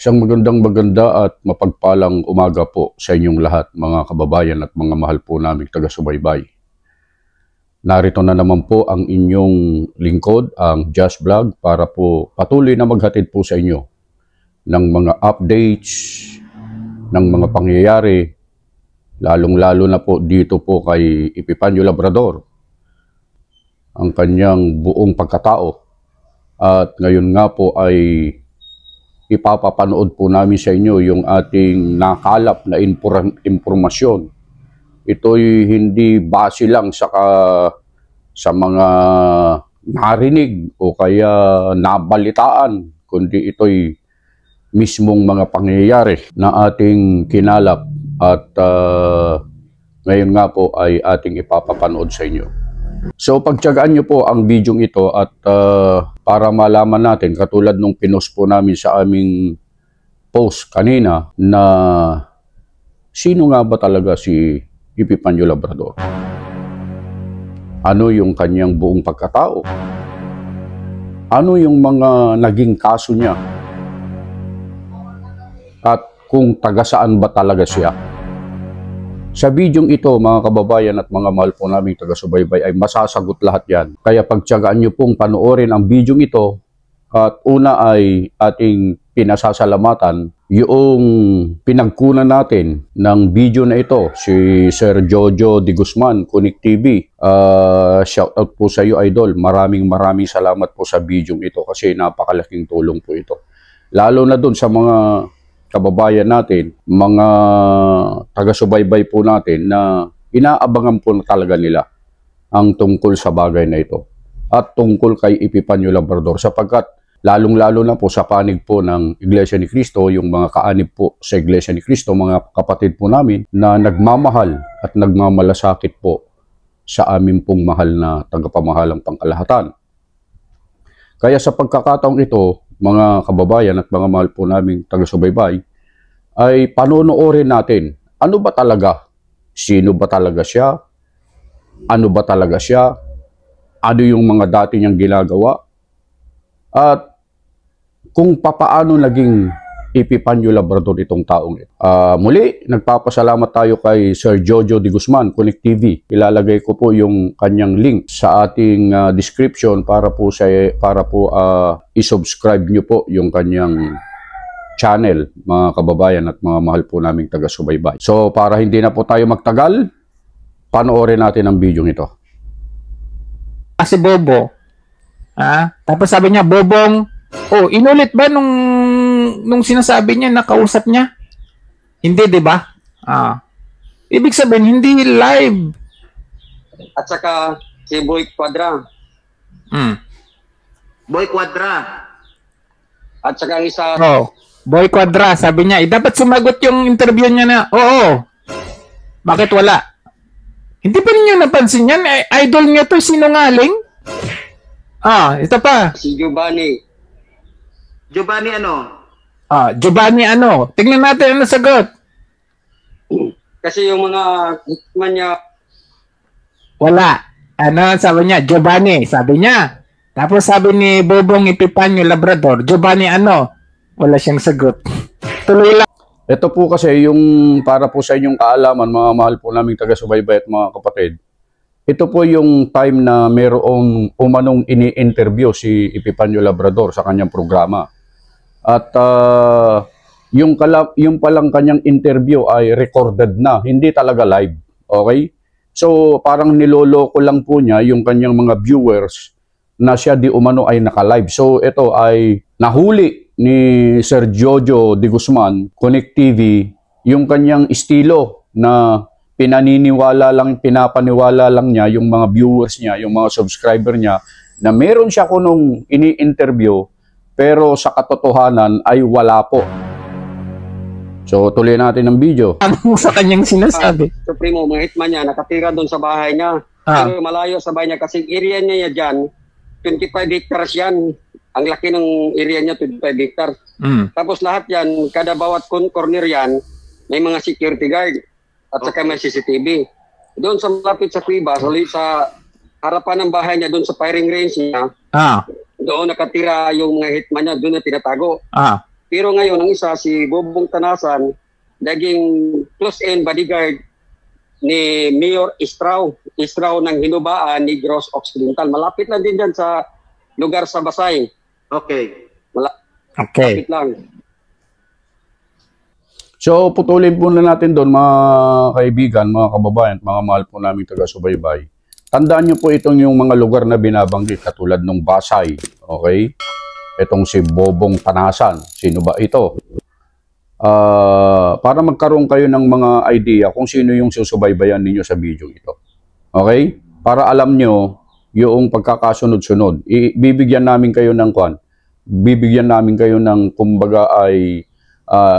Isang maganda at mapagpalang umaga po sa inyong lahat, mga kababayan at mga mahal po naming taga-subaybay. Narito na naman po ang inyong lingkod, ang Just Vlog, para po patuloy na maghatid po sa inyo ng mga updates, ng mga pangyayari, lalong-lalo na po dito po kay Epifanio Labrador, ang kanyang buong pagkatao. At ngayon nga po ay ipapapanood po namin sa inyo yung ating nakalap na impormasyon. Ito'y hindi base lang sa mga narinig o kaya nabalitaan, kundi ito'y mismong mga pangyayari na ating kinalap at ngayon nga po ay ating ipapapanood sa inyo. So pagtiyagaan nyo po ang video ito at para malaman natin, katulad nung pinost po namin sa aming post kanina, na sino nga ba talaga si Epifanio Labrador? Ano yung kanyang buong pagkatao? Ano yung mga naging kaso niya? At kung taga saan ba talaga siya? Sa bidyong ito, mga kababayan at mga mahal po naming taga-subaybay, ay masasagot lahat yan. Kaya pagtiyagaan nyo pong panoorin ang bidyong ito. At una ay ating pinasasalamatan yung pinagkunan natin ng video na ito, si Sir Jojo de Guzman, Connect TV. Shout out po sa iyo, Idol. Maraming salamat po sa bidyong ito kasi napakalaking tulong po ito. Lalo na dun sa mga kababayan natin, mga taga-subaybay po natin na inaabangan po na talaga nila ang tungkol sa bagay na ito at tungkol kay Epifanio Labrador, sapagkat lalong-lalo na po sa panig po ng Iglesia ni Cristo, yung mga kaanib po sa Iglesia ni Cristo, mga kapatid po namin na nagmamahal at nagmamalasakit po sa amin pong mahal na tagapamahalang pangkalahatan. Kaya sa pagkakataong ito, mga kababayan at mga mahal po naming taga-subaybay, ay panonoorin natin, ano ba talaga? Sino ba talaga siya? Ano ba talaga siya? Ano yung mga dati niyang ginagawa? At kung papaano naging Epifanio Labrador itong taong ito. Muli, nagpapasalamat tayo kay Sir Jojo de Guzman, Connect TV. Ilalagay ko po yung kanyang link sa ating description para po i-subscribe nyo po yung kanyang channel, mga kababayan at mga mahal po naming taga-subaybay. So, para hindi na po tayo magtagal, panoorin natin ang video ito. Si Bobo. Tapos sabi niya, Bobong, inulit ba nung sinasabi niya, nakausap niya? Hindi, di ba? Ibig sabihin, hindi live. At saka, si Boy Quadra. Boy Quadra. At saka ang isa... Boy Quadra, sabi niya, dapat sumagot yung interview niya na, oo. Bakit wala? Hindi pa ninyo napansin yan? Idol niya to, sinungaling? Ito pa. Si Giovanni. Giovanni ano? Giovanni ano? Tingnan natin ano sagot. Kasi yung mga hikman niya... Wala. Ano sabi niya? Giovanni, sabi niya. Tapos sabi ni Bobong Epifanio Labrador, Giovanni ano? Wala siyang sagot. Tuloy lang. Ito po kasi yung para po sa inyong kaalaman, mga mahal po naming taga-subaybay at mga kapatid. Ito po yung time na mayroong umanong ini-interview si Epifanio Labrador sa kanyang programa. At yung palang kanyang interview ay recorded na, hindi talaga live. Okay? So parang niloloko lang po niya yung kanyang mga viewers na siya di umano ay naka-live. So ito ay nahuli ni Sir Jojo de Guzman, Connect TV, yung kanyang estilo na pinapaniwala lang niya yung mga viewers niya, yung mga subscriber niya, na meron siya kunong ini-interview, pero sa katotohanan ay wala po. So tuloy natin ang video. Ano sa kanyang sinasabi? Supremo, mga hitman niya, nakatira doon sa bahay niya. Pero malayo sa bahay niya kasi area niya dyan, 25 hectares yan. Ang laki ng area niya, 25 hectares. Tapos lahat yan, kada bawat corner yan, may mga security guard at saka may CCTV. Doon sa malapit sa Cuiba, sa harapan ng bahay niya, doon sa firing range niya, doon nakatira yung mga hitman niya, doon na tinatago. Pero ngayon, ang isa, si Bobong Tanasan, naging close-in bodyguard ni Mayor Istrao ng Hinubaan, Negros Occidental. Malapit lang din dyan sa lugar sa Basay. Okay. Malapit lang. So, putulin po na natin doon, mga kaibigan, mga kababayan, mga mahal po namin taga-subaybay. Tandaan nyo po itong yung mga lugar na binabanggit, katulad ng Basay, okay? Itong si Bobong Tanasan, sino ba ito? Para magkaroon kayo ng mga idea kung sino yung susubaybayan ninyo sa video ito. Okay? Para alam nyo yung pagkakasunod-sunod. Bibigyan namin kayo ng bibigyan namin kayo ng, kumbaga ay,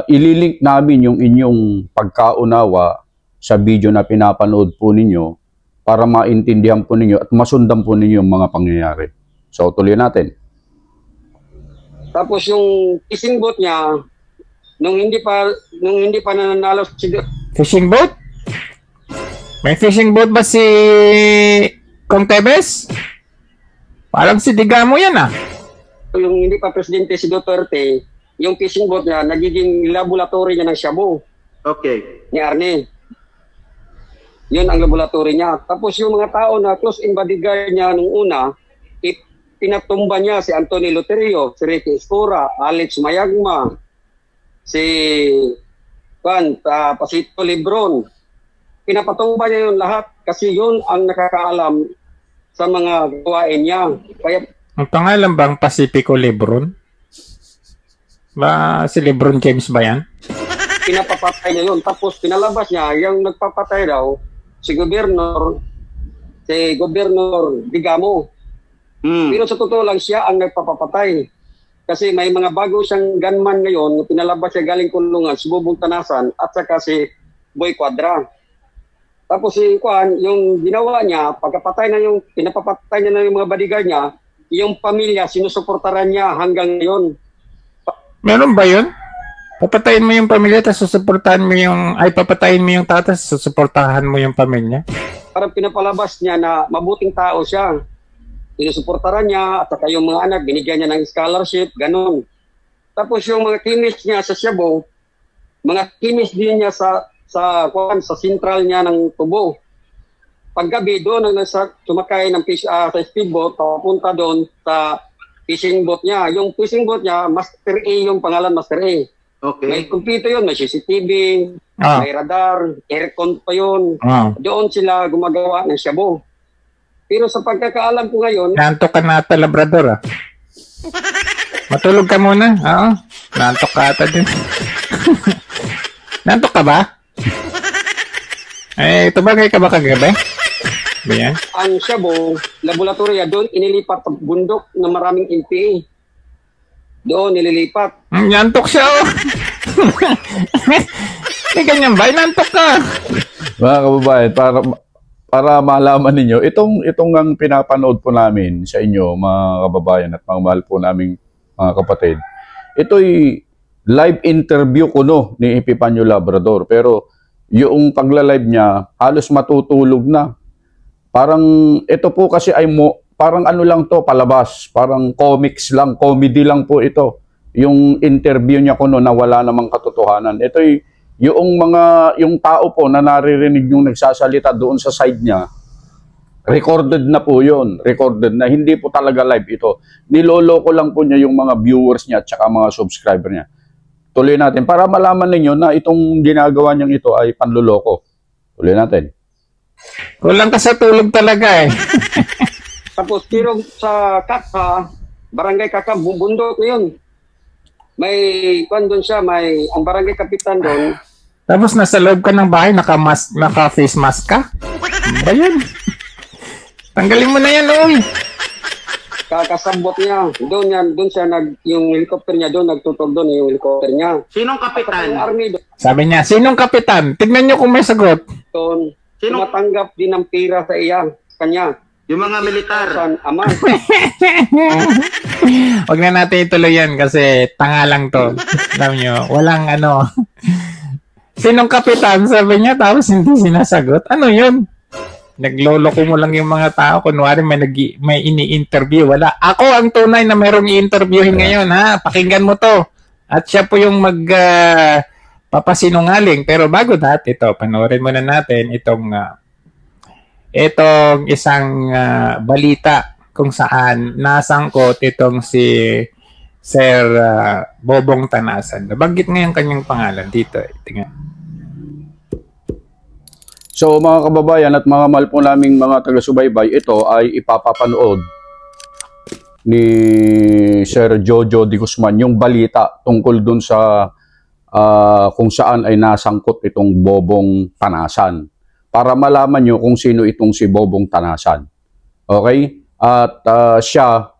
ililink namin yung inyong pagkaunawa sa video na pinapanood po ninyo para maintindihan po ninyo at masundan po ninyo yung mga pangyayari. So, tuloy natin. Tapos yung fishing boat niya, nung hindi pa nananalo si... Fishing boat? May fishing boat ba si Kong Tebes? Parang si Digamo yan ah. Yung hindi pa presidente si Duterte, yung fishing boat niya, nagiging laboratory niya ng shabu. Okay. Ni Arne. Yun ang laboratory niya. Tapos yung mga tao na close-in bodyguard niya nung una, pinatumba niya si Anthony Loterio, si Ricky Escora, Alex Mayagma, si Pasito Lebron. Pinapatumba niya yun lahat kasi yun ang nakakaalam sa mga gawain niya. Kaya, ang pangalan bang Pacifico Lebron? Ba si Lebron James ba yan? Pinapapatay niya yun. Tapos pinalabas niya, yung nagpapatay daw, si Gobernador Digamo. Pero sa totoo lang, siya ang nagpapapatay. Kasi may mga bago siyang gunman ngayon, pinalabas siya galing kulungan, si Bobong Tanasan, at saka si Boy Quadra. Tapos si Juan, yung ginawa niya, pinapapatay niya na yung mga bodyguard niya, yung pamilya, sinusuportaran niya hanggang ngayon. Meron ba yun? Papatayin mo yung pamilya, tapos susuportahan mo yung... Ay, papatayin mo yung tata, susuportahan mo yung pamilya? Parang pinapalabas niya na mabuting tao siya. Sinusuportaran niya, at saka yung mga anak, binigyan niya ng scholarship, ganun. Tapos yung mga kinis niya sa Cebu, mga kinis din niya sa central niya ng Tubo. Paggabi doon, sumakay ng sa speedboat, papunta doon sa fishing boat niya. Yung fishing boat niya, Master A yung pangalan, Master A. Okay. May kumpleto yun, may CCTV, may radar, aircon pa yun. Doon sila gumagawa ng shabu. Pero sa pagkakaalam ko ngayon... Nantok ka na ata, Labrador ah. Matulog ka muna. Oo. Nantok ka ata din. Nantok ka ba? Tumagay ka ba kagabi? Ba yan? Ang shabu, laboratory doon, inilipat sa bundok na maraming NPA. Doon, nililipat. Nantok siya oh. May ganyan ba? Nantok ka. Mga kababayan, para malaman ninyo, itong ang pinapanood po namin sa inyo, mga kababayan at mga mahal po naming mga kapatid, ito'y live interview ko ni Epifanio Labrador. Pero yung pagla-live niya, halos matutulog na. Parang ito po kasi ay parang ano lang to, palabas. Parang comics lang, comedy lang po ito. Yung interview niya na wala namang katotohanan. Ito'y yung tao po na naririnig yung nagsasalita doon sa side niya, recorded na po yun. Recorded na. Hindi po talaga live ito. Niloloko lang po niya yung mga viewers niya at saka mga subscriber niya. Tuloy natin para malaman ninyo na itong ginagawa niyang ito ay panloloko. Tuloy natin. Kulang ka sa tulog talaga eh. Tapos pero sa Kakha, Barangay Kakha, bundok na yun. May doon siya, may ang barangay kapitan doon. Tapos nasa loob ka ng bahay, naka-face mask ka? Ba yun? Tanggalin mo na yan, oy. Kakasabot niya. Doon siya yung helicopter niya doon, nagtutog doon yung helicopter niya. Sinong kapitan? Sabi niya, sinong kapitan? Tignan niyo kung may sagot. Doon, tumatanggap din ng pira sa kanya. Yung mga militar. Ama. Huwag na natin ituloy yan kasi tanga lang to. Alam nyo, walang ano. Sinong kapitan? Sabi niya, tapos hindi sinasagot. Ano yun? Nagloloko mo lang yung mga tao. Kunwari may ini-interview. Wala. Ako ang tunay na merong i-interviewin ngayon, ha? Pakinggan mo to. At siya po yung papasinungaling. Pero bago natin ito, panoorin muna natin itong isang balita kung saan nasangkot itong si Sir Bobong Tanasan. Nabanggit nga yung kanyang pangalan dito. Tingnan. So mga kababayan at mga mahal po naming mga taga-subaybay, ito ay ipapapanood ni Sir Jojo de Guzman yung balita tungkol dun sa kung saan ay nasangkot itong Bobong Tanasan. Para malaman nyo kung sino itong si Bobong Tanasan. Okay? At siya,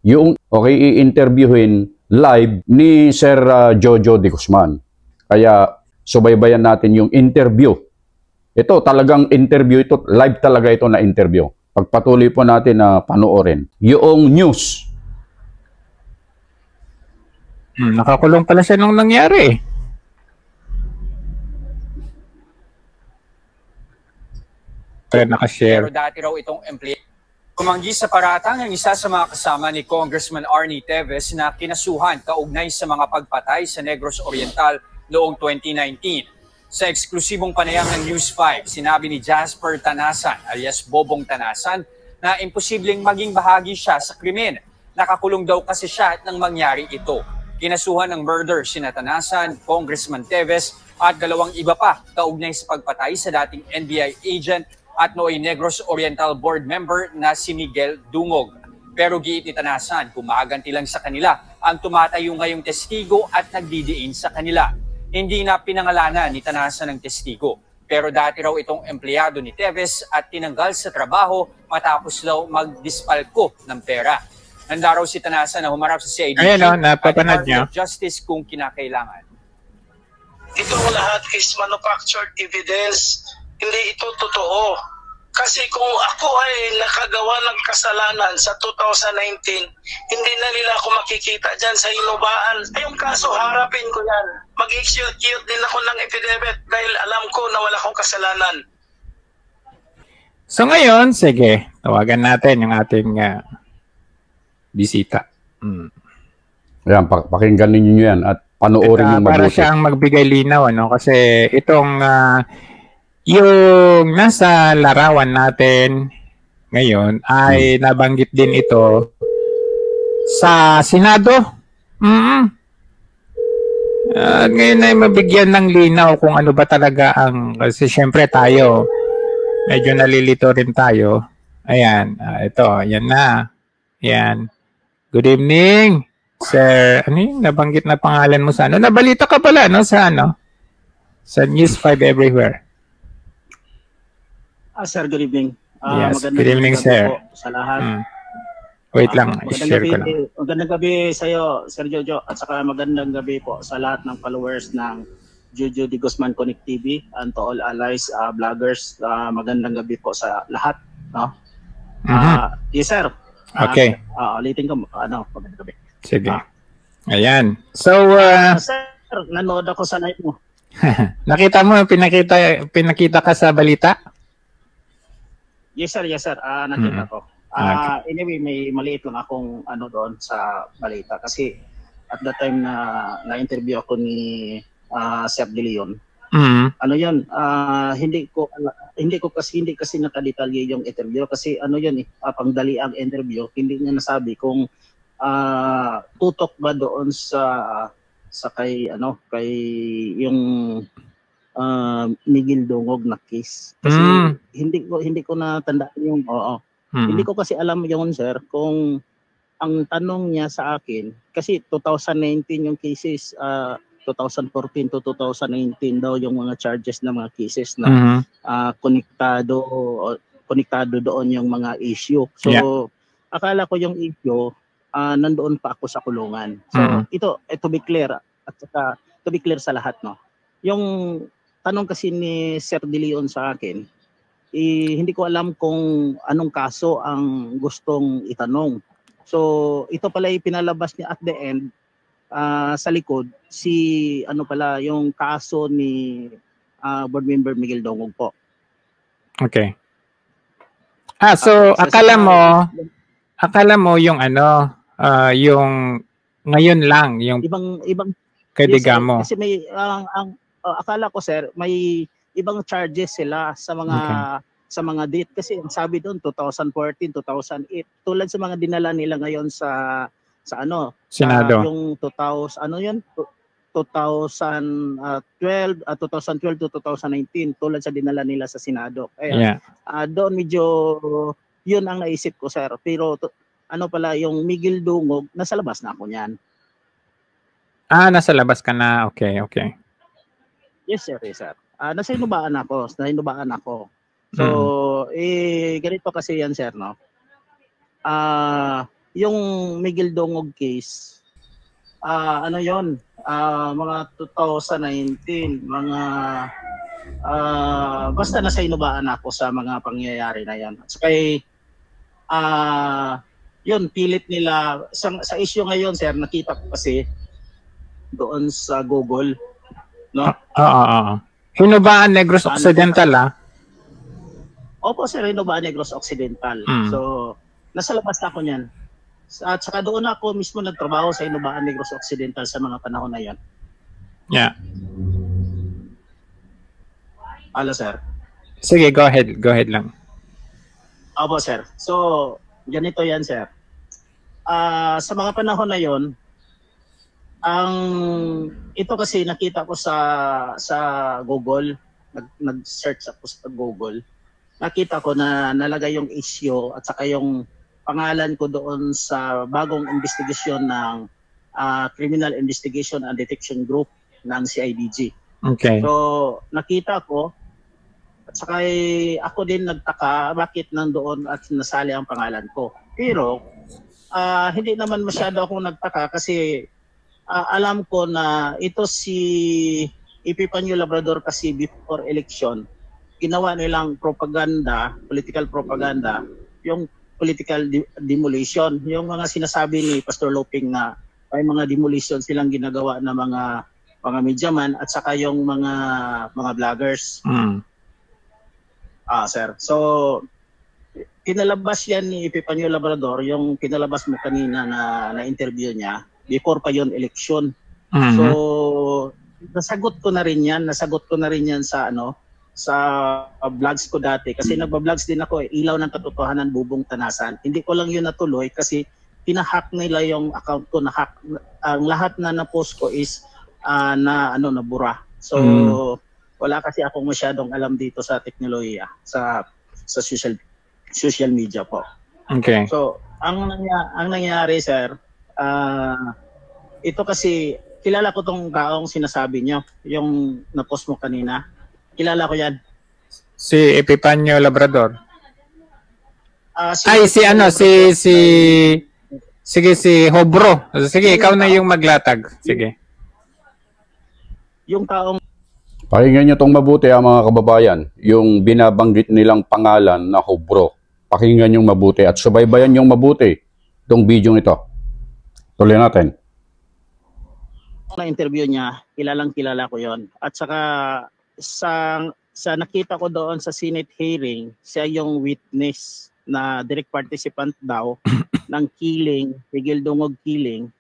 yung i-interviewin live ni Sir Jojo de Guzman. Kaya subaybayan natin yung interview. Ito talagang interview, ito live talaga ito na interview. Pagpatuloy po natin na panoorin yung news. Nakakulong pala siya nung nangyari. Pero dati raw itong empleyado kumanggi sa paratang ang isa sa mga kasama ni Congressman Arnie Teves na kinasuhan kaugnay sa mga pagpatay sa Negros Oriental noong 2019. Sa eksklusibong panayam ng News 5, sinabi ni Jasper Tanasan alias Bobong Tanasan na imposibleng maging bahagi siya sa krimen. Nakakulong daw kasi siya nang mangyari ito. Kinasuhan ng murder sina Tanasan, Congressman Teves at 2 iba pa kaugnay sa pagpatay sa dating NBI agent at nooy Negros Oriental Board member na si Miguel Dungog. Pero giit ni Tanasan, kumaganti lang sa kanila ang tumatayo ngayong testigo at nagdidiin sa kanila. Hindi na pinangalanan ni Tanasan ng testigo, pero dati raw itong empleyado ni Teves at tinanggal sa trabaho matapos daw magdispalko ng pera. Handa raw si Tanasan na humarap sa CIDG at Department of Justice kung kinakailangan. Ito lahat is manufactured evidence. Hindi ito totoo. Kasi kung ako ay nakagawa ng kasalanan sa 2019, hindi na nila ako makikita dyan sa inubaan. Yung kaso, harapin ko yan. Mag-execute din ako ng affidavit dahil alam ko na wala akong kasalanan. So ngayon, sige, tawagan natin yung ating bisita. Ayan, pakinggan ninyo yan at panoorin yung mabuti. Para siyang magbigay linaw, ano? Kasi itong yung nasa larawan natin ngayon ay nabanggit din ito sa Senado. Ngayon ay mabigyan ng linaw kung ano ba talaga ang, kasi syempre tayo medyo nalilito rin tayo. Ayan, ito, ayan na. Ayan. Good evening, Sir. Ano yung nabanggit na pangalan mo sa ano? Nabalita ka pala, no? Sa ano? Sa News 5 Everywhere. Sir, good evening. Yes, good evening, sir. Sa lahat. Wait lang, i-share ko lang. Magandang gabi sa iyo, Sir Jojo, at saka magandang gabi po sa lahat ng followers ng Jojo de Guzman Connect TV and to all allies, vloggers. Magandang gabi po sa lahat. No? Yes, sir. Okay. Ulitin ko, magandang gabi. Sige. Ayan. So, sir, nanood ako sa live mo. Nakita mo, pinakita ka sa balita? Yes, sir. Yes, sir. Nakita ko. Okay. Anyway, may maliit lang akong doon sa balita. Kasi at that time na na-interview ako ni Sir De Leon, yun, hindi kasi nakadetalye yung interview. Kasi yun pangdali ang interview. Hindi niya nasabi kung tutok ba doon sa kay yung Miguel Dungog na case. Kasi hindi ko natandaan yung hindi ko kasi alam yung sir kung ang tanong niya sa akin kasi 2019 yung cases 2014 to 2019 daw yung mga charges na mga cases na konektado doon yung mga issue. So akala ko yung issue nandoon pa ako sa kulungan. So ito to be clear at saka to be clear sa lahat, no. Yung tanong kasi ni Sir De Leon sa akin, hindi ko alam kung anong kaso ang gustong itanong. So, ito pala yung pinalabas niya at the end, sa likod, yung kaso ni Board Member Miguel Dungog po. Okay. So akala mo yung yung ngayon lang, yung Kay Digamo. Kasi may akala ko sir, may ibang charges sila sa mga date kasi ang sabi doon 2014, 2008 tulad sa mga dinala nila ngayon sa Senado. Yung 2000 2012 to 2019 tulad sa dinala nila sa Senado. Kaya doon medyo yun ang naisip ko sir. Pero yung Miguel Dungog nasa labas na ako niyan. Nasa labas ka na. Okay. Yes sir, nasa inubaan ako. So, ganito kasi yan sir, no? Yung Miguel Dungog case, mga 2019, basta nasa inubaan ako sa mga pangyayari na yan. At saka yun, pilit nila, sa issue ngayon sir, nakita ko kasi doon sa Google, no? Hinubaan Negros Occidental, Opo sir, Hinubaan Negros Occidental. So, nasa labas na ako niyan. At saka doon ako mismo nagtrabaho sa Hinubaan Negros Occidental sa mga panahon na yan. Yeah. Hello sir. Sige, go ahead lang. Opo sir. So, ganito yan sir. Sa mga panahon na yon, ito kasi nakita ko sa Google, nag-search ako sa Google. Nakita ko na nalagay yung issue at saka yung pangalan ko doon sa bagong investigasyon ng Criminal Investigation and Detection Group ng CIDG. Okay. So, nakita ko at saka ako din nagtaka bakit nandoon at nasali ang pangalan ko. Pero, hindi naman masyado ako nagtaka kasi alam ko na ito si Epifanio Labrador kasi before election, ginawa nilang propaganda, political propaganda, yung political demolition. Yung mga sinasabi ni Pastor Loping na may mga demolition silang ginagawa na mga mediaman at saka yung mga vloggers. Sir. So, pinalabas yan ni Epifanio Labrador, yung pinalabas mo kanina na interview niya, before pa yon election. So, nasagot ko na rin yan sa vlogs ko dati kasi nagba-vlogs din ako Ilaw ng Katotohanan, Bubong Tanasan. Hindi ko lang yun natuloy kasi pinahack nila yung account ko, ang lahat na na-post ko is nabura. So wala kasi akong masyadong alam dito sa teknolohiya, sa social media po. Okay. So ang nangyari sir, ito kasi kilala ko tong taong sinasabi niyo, yung na-post mo kanina. Kilala ko yan. Si Epifanio Labrador. Si Hobro. Sige, ikaw na yung maglatag. Sige. Yung taong Pakinggan nyo itong mabuti mga kababayan. Yung binabanggit nilang pangalan na Hobro. Pakinggan nyo mabuti at subaybayan nyo mabuti itong video ito. Tuloy natin. Na interview niya, kilala ko yon. At saka sa nakita ko doon sa Senate hearing, siya yung witness na direct participant daw ng killing, Miguel Dungog killing,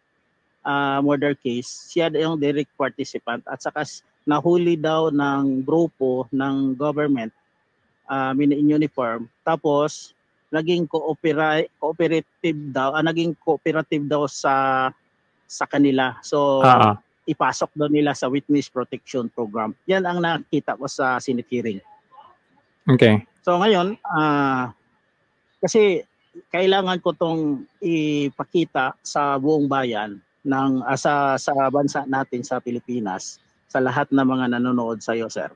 murder case. Siya yung direct participant at saka nahuli daw ng grupo ng government in uniform. Tapos naging cooperative daw sa kanila. So ipasok daw nila sa Witness Protection Program. Yan ang nakita ko sa Senate hearing. Okay. So ngayon, kasi kailangan ko tong ipakita sa buong bayan sa bansa natin sa Pilipinas, sa lahat ng mga nanonood sa iyo, sir.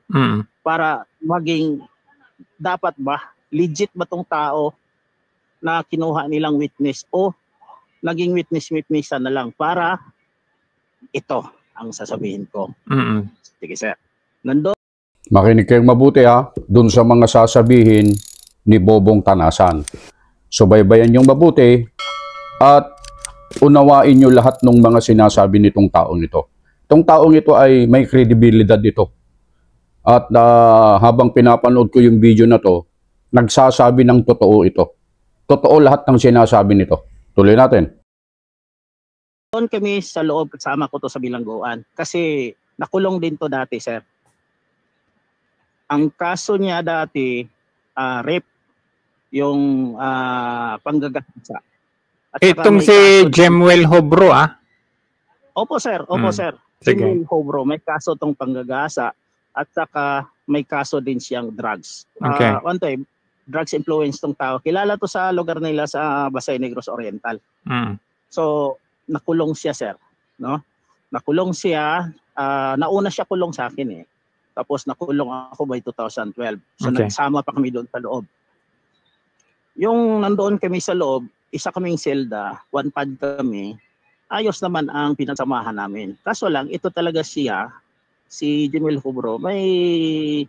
Para maging, dapat ba, legit ba tong tao na kinuha nilang witness o naging witness-witnessan na lang para ito ang sasabihin ko. Sige, sir. Makinig kayong mabuti dun sa mga sasabihin ni Bobong Tanasan. Subaybayan yung mabuti at unawain nyo lahat ng mga sinasabi nitong taong ito. Itong taong ito ay may kredibilidad ito. At habang pinapanood ko yung video na to, nagsasabi ng totoo ito. Totoo lahat ng sinasabi nito. Tuloy natin. Doon kami sa loob, kasama ko to sa bilangguan. Kasi nakulong din to dati, sir. Ang kaso niya dati, rape, yung panggagasa. Itong si Jemuel Hobro, Opo, sir. Opo, sir. Jemuel Hobro, may kaso tong panggagasa at saka may kaso din siyang drugs. Okay. One time, drugs influence tong tao. Kilala to sa lugar nila sa Basay Negros Oriental. So, nakulong siya, sir, no? Nakulong siya, nauna siya kulong sa akin Tapos nakulong ako by 2012. So nagsama pa kami doon sa loob. Yung nandoon kami sa loob, isa kaming selda, one pad kami. Ayos naman ang pinagsamahan namin. Kaso lang, ito talaga siya, si Jemuel Hobro, may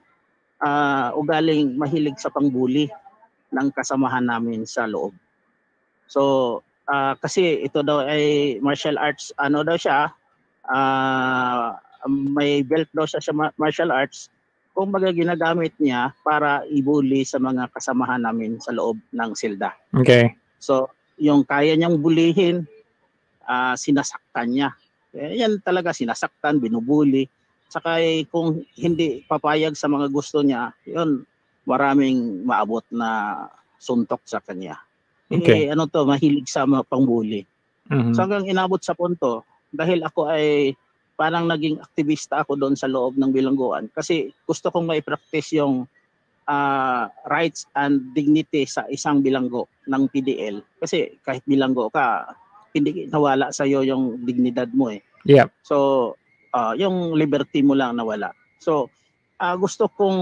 ugaling mahilig sa pangbuli ng kasamahan namin sa loob. So, kasi ito daw ay martial arts, daw siya, may belt daw siya sa martial arts, kung baga ginagamit niya para ibuli sa mga kasamahan namin sa loob ng silda. Okay. So, yung kaya niyang bulihin, sinasaktan niya. Yan talaga, sinasaktan, binubuli. Saka kung hindi papayag sa mga gusto niya, yun, maraming maabot na suntok sa kanya. Okay. Mahilig sa mga pangbuli. So hanggang inabot sa punto, dahil ako ay parang naging aktivista ako doon sa loob ng bilangguan kasi gusto kong mai-practice yung rights and dignity sa isang bilanggo ng PDL. Kasi kahit bilanggo ka, hindi nawala sa iyo yung dignidad mo Yep. So, yung liberty mo lang nawala. So, gusto kong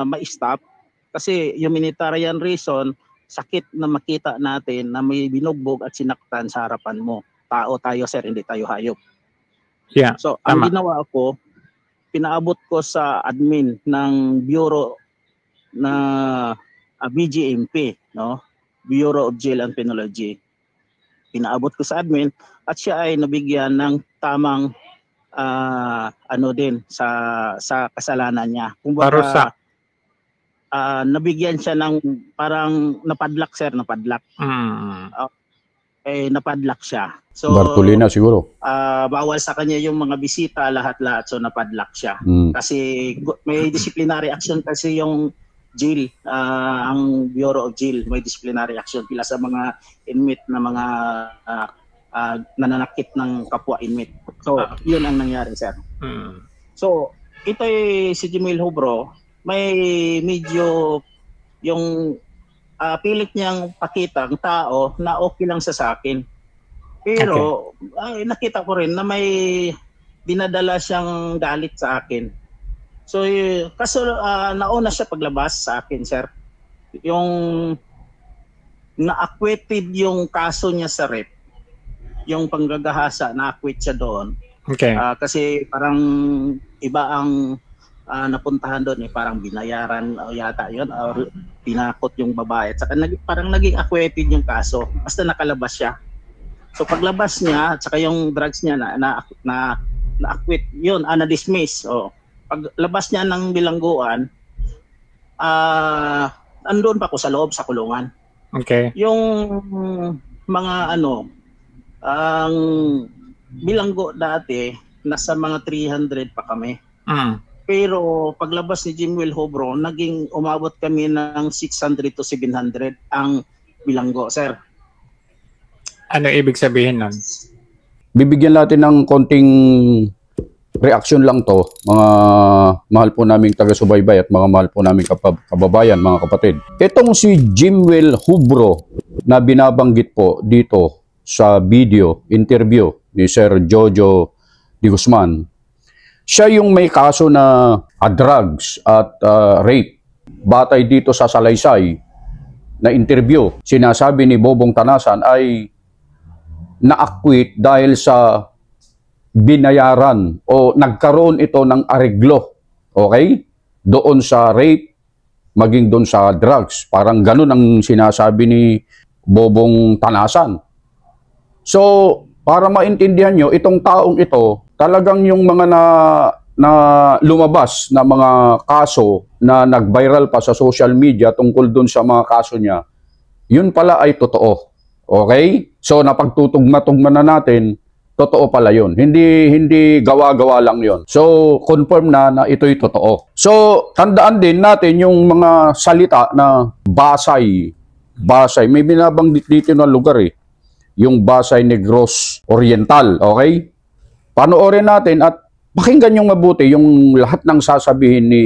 ma-stop kasi humanitarian reason, sakit na makita natin na may binugbog at sinaktan sa harapan mo. Tao tayo, sir, hindi tayo hayop. Yeah. So, ang ginawa ko, pinaabot ko sa admin ng Bureau na BJMP, no? Bureau of Jail and Penology. Pinaabot ko sa admin at siya ay nabigyan ng tamang din sa kasalanan niya. Kumbaga, parusa. Nabigyan siya ng parang napadlak, sir, napadlak. Napadlak siya. So, Bartolina siguro. Bawal sa kanya yung mga bisita, lahat-lahat. So, napadlak siya. Kasi may disciplinary action kasi yung jail, ang Bureau of Jail, may disciplinary action pila sa mga inmate na mga nananakit ng kapwa inmate. So, yun ang nangyari, sir. So, ito si Jemuel Hobro, may medyo yung pilit niyang pakita ang tao na okay lang sa akin. Pero nakita ko rin na may dinadala siyang galit sa akin. So kaso nauna siya paglabas sa akin, sir. Yung na-acquitted yung kaso niya sa rape. Yung panggagahasa, na-acquit siya doon. Okay. Kasi parang iba ang napuntahan doon parang binayaran yata yun or tinakot yung babae at saka parang naging acquitted yung kaso basta nakalabas siya. So paglabas niya at saka yung drugs niya na-acquit yun, na-dismiss. Paglabas niya ng bilangguan, andun pa ako sa loob sa kulungan. Okay. Yung mga ang bilanggo dati nasa mga 300 pa kami. Pero paglabas ni Jemuel Hobro, naging umabot kami ng 600 to 700 ang bilanggo, sir. Ano ibig sabihin nun? Bibigyan natin ng konting reaction lang to, mga mahal po naming taga-subaybay at mga mahal po naming kababayan, mga kapatid. Itong si Jemuel Hobro na binabanggit po dito sa video, interview ni Sir Jojo de Guzman, siya yung may kaso na drugs at rape. Batay dito sa salaysay na interview, sinasabi ni Bobong Tanasan ay na-acquit dahil sa binayaran o nagkaroon ito ng areglo, okay? Doon sa rape, maging doon sa drugs. Parang ganun ang sinasabi ni Bobong Tanasan. So, para maintindihan nyo, itong taong ito, talagang yung mga na lumabas na mga kaso na nag-viral pa sa social media tungkol dun sa mga kaso niya, yun pala ay totoo. Okay? So napagtutugma-tugma na natin, totoo pala yun. Hindi gawa-gawa lang yun. So confirm na ito'y totoo. So tandaan din natin yung mga salita na Basay. May binabanggit dito na lugar eh. Yung Basay Negros Oriental. Okay? Panoorin natin at pakinggan yung mabuti yung lahat ng sasabihin ni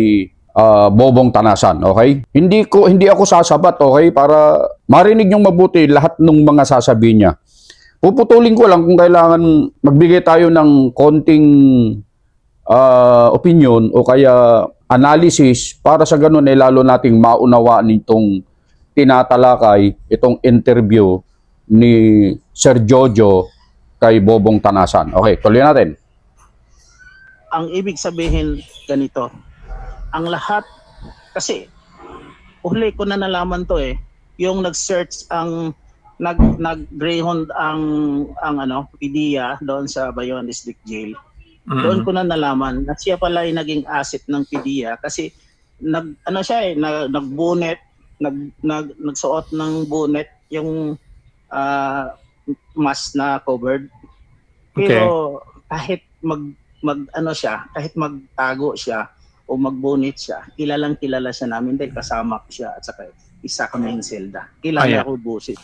Bobong Tanasan, okay? Hindi ako sasabat, okay? Para marinig yung mabuti lahat ng mga sasabihin niya. Puputulin ko lang kung kailangan magbigay tayo ng konting opinion o kaya analysis para sa ganun ay lalo nating maunawaan itong tinatalakay, itong interview ni Sir Jojo kay Bobong Tanasan. Okay, tuloy natin. Ang ibig sabihin ganito, ang lahat, kasi huli ko na nalaman to eh, yung nag-search nag-greyhound ang PDEA doon sa Bayon District Jail. Doon ko na nalaman na siya pala ay naging asset ng PDEA kasi nagbunet, nagsuot ng bunet yung mask na covered. Pero kahit kahit magtago siya o magbunit siya, kilala siya namin dahil kasama ko siya at saka isa kami ng selda. Kilala ko busit.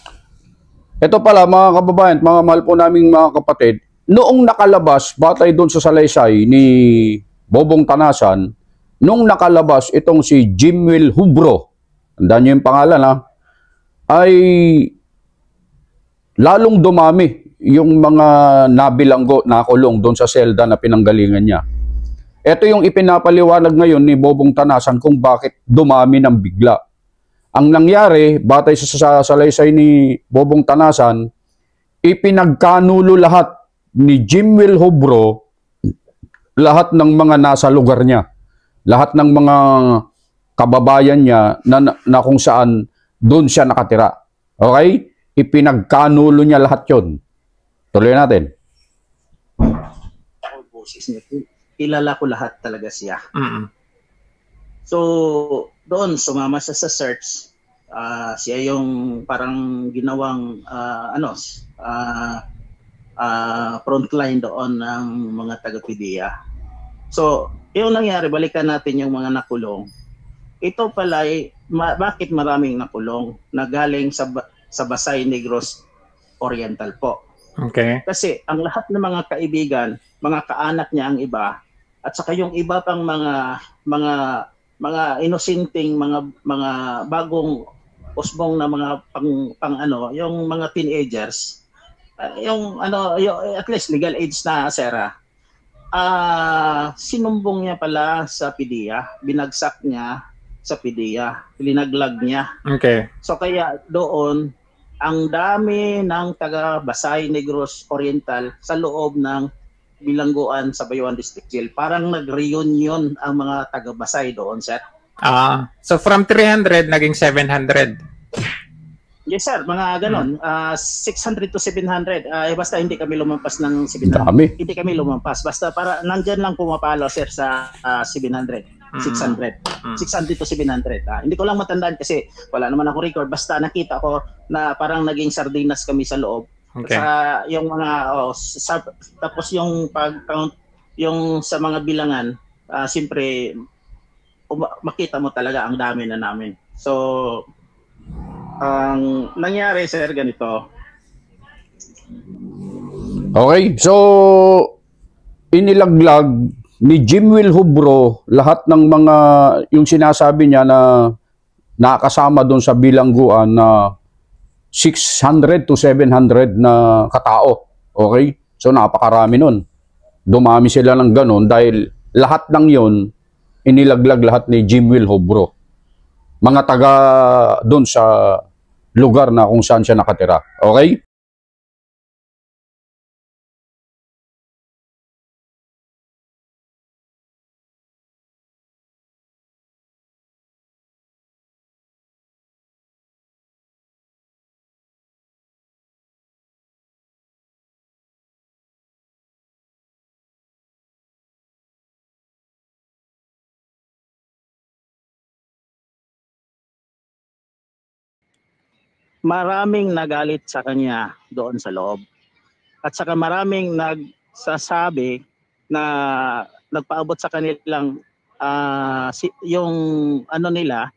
Ito pala mga kababayan, mga mahal po naming mga kapatid, noong nakalabas, batay doon sa salaysay ni Bobong Tanasan, nung nakalabas itong si Jimwell Hubro, tandaan niyo yung pangalan ay lalong dumami yung mga nabilanggo, nakulong doon sa selda na pinanggalingan niya. Ito yung ipinapaliwanag ngayon ni Bobong Tanasan kung bakit dumami ng bigla. Ang nangyari, batay sa salaysay ni Bobong Tanasan, ipinagkanulo lahat ni Jimwell Hubro, lahat ng mga nasa lugar niya, lahat ng mga kababayan niya na kung saan doon siya nakatira. Okay? Ipinagkanulo niya lahat yon. Tuloy natin. Kilala ko lahat talaga siya. So, doon sumama siya sa search. Siya yung parang ginawang frontline doon ng mga taga-PDEA. So, yung nangyari, balikan natin yung mga nakulong. Ito pala bakit maraming nakulong na galing sa Basay Negros Oriental po. Okay. Kasi ang lahat ng mga kaibigan, mga kaanak niya ang iba, at saka yung iba pang mga inosenteng mga bagong usbong na mga yung mga teenagers, yung at least legal age na sera. Sinumbong niya pala sa PDEA, binagsak niya sa PDEA, linaglag niya. Okay. So kaya doon ang dami ng taga Basay Negros Oriental sa loob ng bilangguan sa Bayon District Jail. Parang nag-reunion ang mga taga Basay doon, sir. So from 300 naging 700. Yes, sir. Mga ganon. 600 to 700. Basta hindi kami lumampas ng 700. Dami. Hindi kami lumampas. Basta para nandyan lang pumapalo, sir, sa 700. 600. 600 to 700. Hindi ko lang matandaan kasi wala naman ako record. Basta nakita ko na parang naging sardinas kami sa loob. Okay. Sa yung mga tapos yung pag-count yung sa mga bilangan, siyempre makita mo talaga ang dami na namin. So ang nangyari, sir, ganito. Okay, so inilaglag ni Jimwell Hubro lahat ng mga yung sinasabi niya na nakasama doon sa bilangguan na 600 to 700 na katao. Okay? So napakarami nun. Dumami sila ng ganun dahil lahat ng yon inilaglag lahat ni Jimwell Hubro. Mga taga doon sa lugar na kung saan siya nakatira. Okay? maraming nagalit sa kanya doon sa loob. At saka maraming nagsasabi na nagpaabot sa kanilang yung ano nila,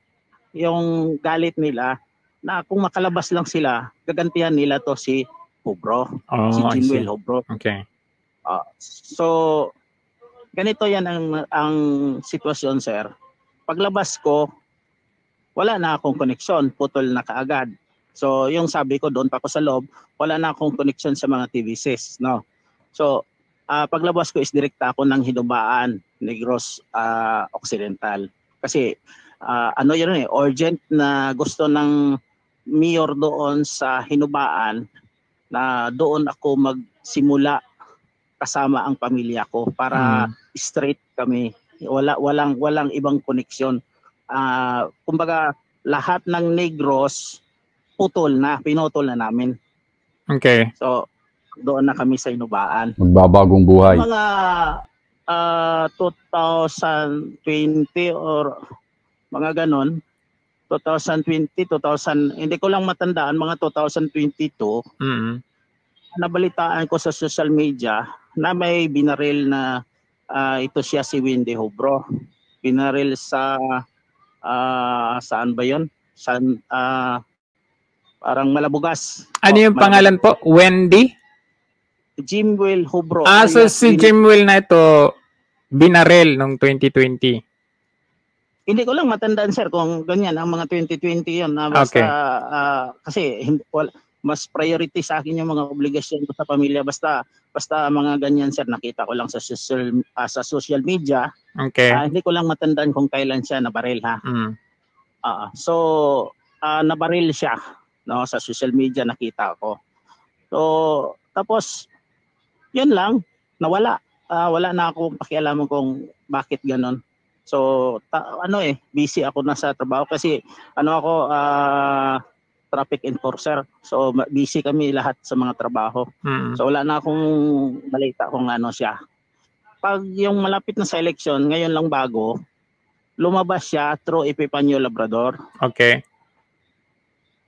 yung galit nila na kung makalabas lang sila, gagantihan nila to si Hobro, si Jimwell Hobro. Okay. So ganito yan ang sitwasyon, sir. Paglabas ko, wala na akong koneksyon, putol na kaagad. So yung sabi ko doon pa ako sa loob, wala na akong koneksyon sa mga TVCs, no. So paglabas ko is direkta ako ng Hinubaan, Negros Occidental. Kasi ano yun urgent na gusto ng mayor doon sa Hinubaan na doon ako magsimula kasama ang pamilya ko para straight kami. Walang ibang koneksyon. Kumbaga lahat ng Negros pinutol na namin. Okay. So doon na kami sa Hinubaan. Magbabagong buhay. Mga 2020 or mga ganon, 2020, hindi ko lang matandaan, mga 2022, nabalitaan ko sa social media na may binaril na ito siya si Wendy Hobro. Binaril sa saan ba yun? Parang Malabugas. Ano yung pangalan po? Wendy? Jimwell Hobro. So si Jimwell na ito binaril noong 2020. Hindi ko lang matandaan, sir, kung ganyan ang mga 2020 yun. Basta, kasi mas priority sa akin yung mga obligasyon ko sa pamilya. Basta mga ganyan, sir, nakita ko lang sa social media. Okay. Hindi ko lang matandaan kung kailan siya nabaril, ha. So nabaril siya, no, sa social media, nakita ko. So tapos yun lang, nawala. Wala na akong pakialam kung bakit ganon. So busy ako na sa trabaho kasi traffic enforcer. So busy kami lahat sa mga trabaho. So wala na akong balita kung ano siya. Pag yung malapit na sa election, ngayon lang bago, lumabas siya through Epifanio Labrador. Okay.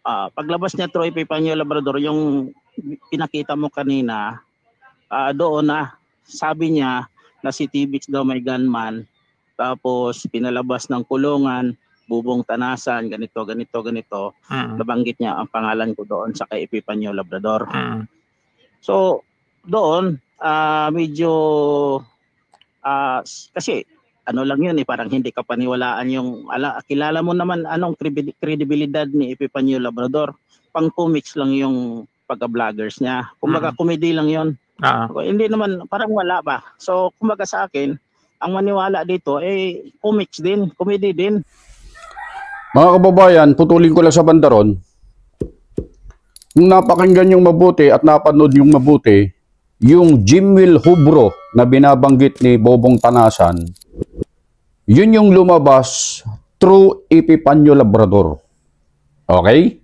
Paglabas niya through Epifanio Labrador, yung pinakita mo kanina, doon na sabi niya na si Tibix daw may gunman. Tapos pinalabas ng kulungan, Bubong Tanasan, ganito. Nabanggit niya ang pangalan ko doon sa kay Epifanio Labrador. So doon medyo kasi ano lang yun parang hindi ka paniwalaan yung kilala mo naman anong credibilidad ni Epifanio Labrador. Pang comics lang yung pagka-vloggers niya. Kumbaga comedy lang yun. Hindi naman, parang wala ba. So kumbaga sa akin, ang maniwala dito comics din, comedy din. Mga kababayan, putulin ko lang sa bandaron. Kung napakinggan yung mabuti at napanood yung mabuti, yung Jimwell Hobro na binabanggit ni Bobong Tanasan, yun yung lumabas through Epifanio Labrador. Okay?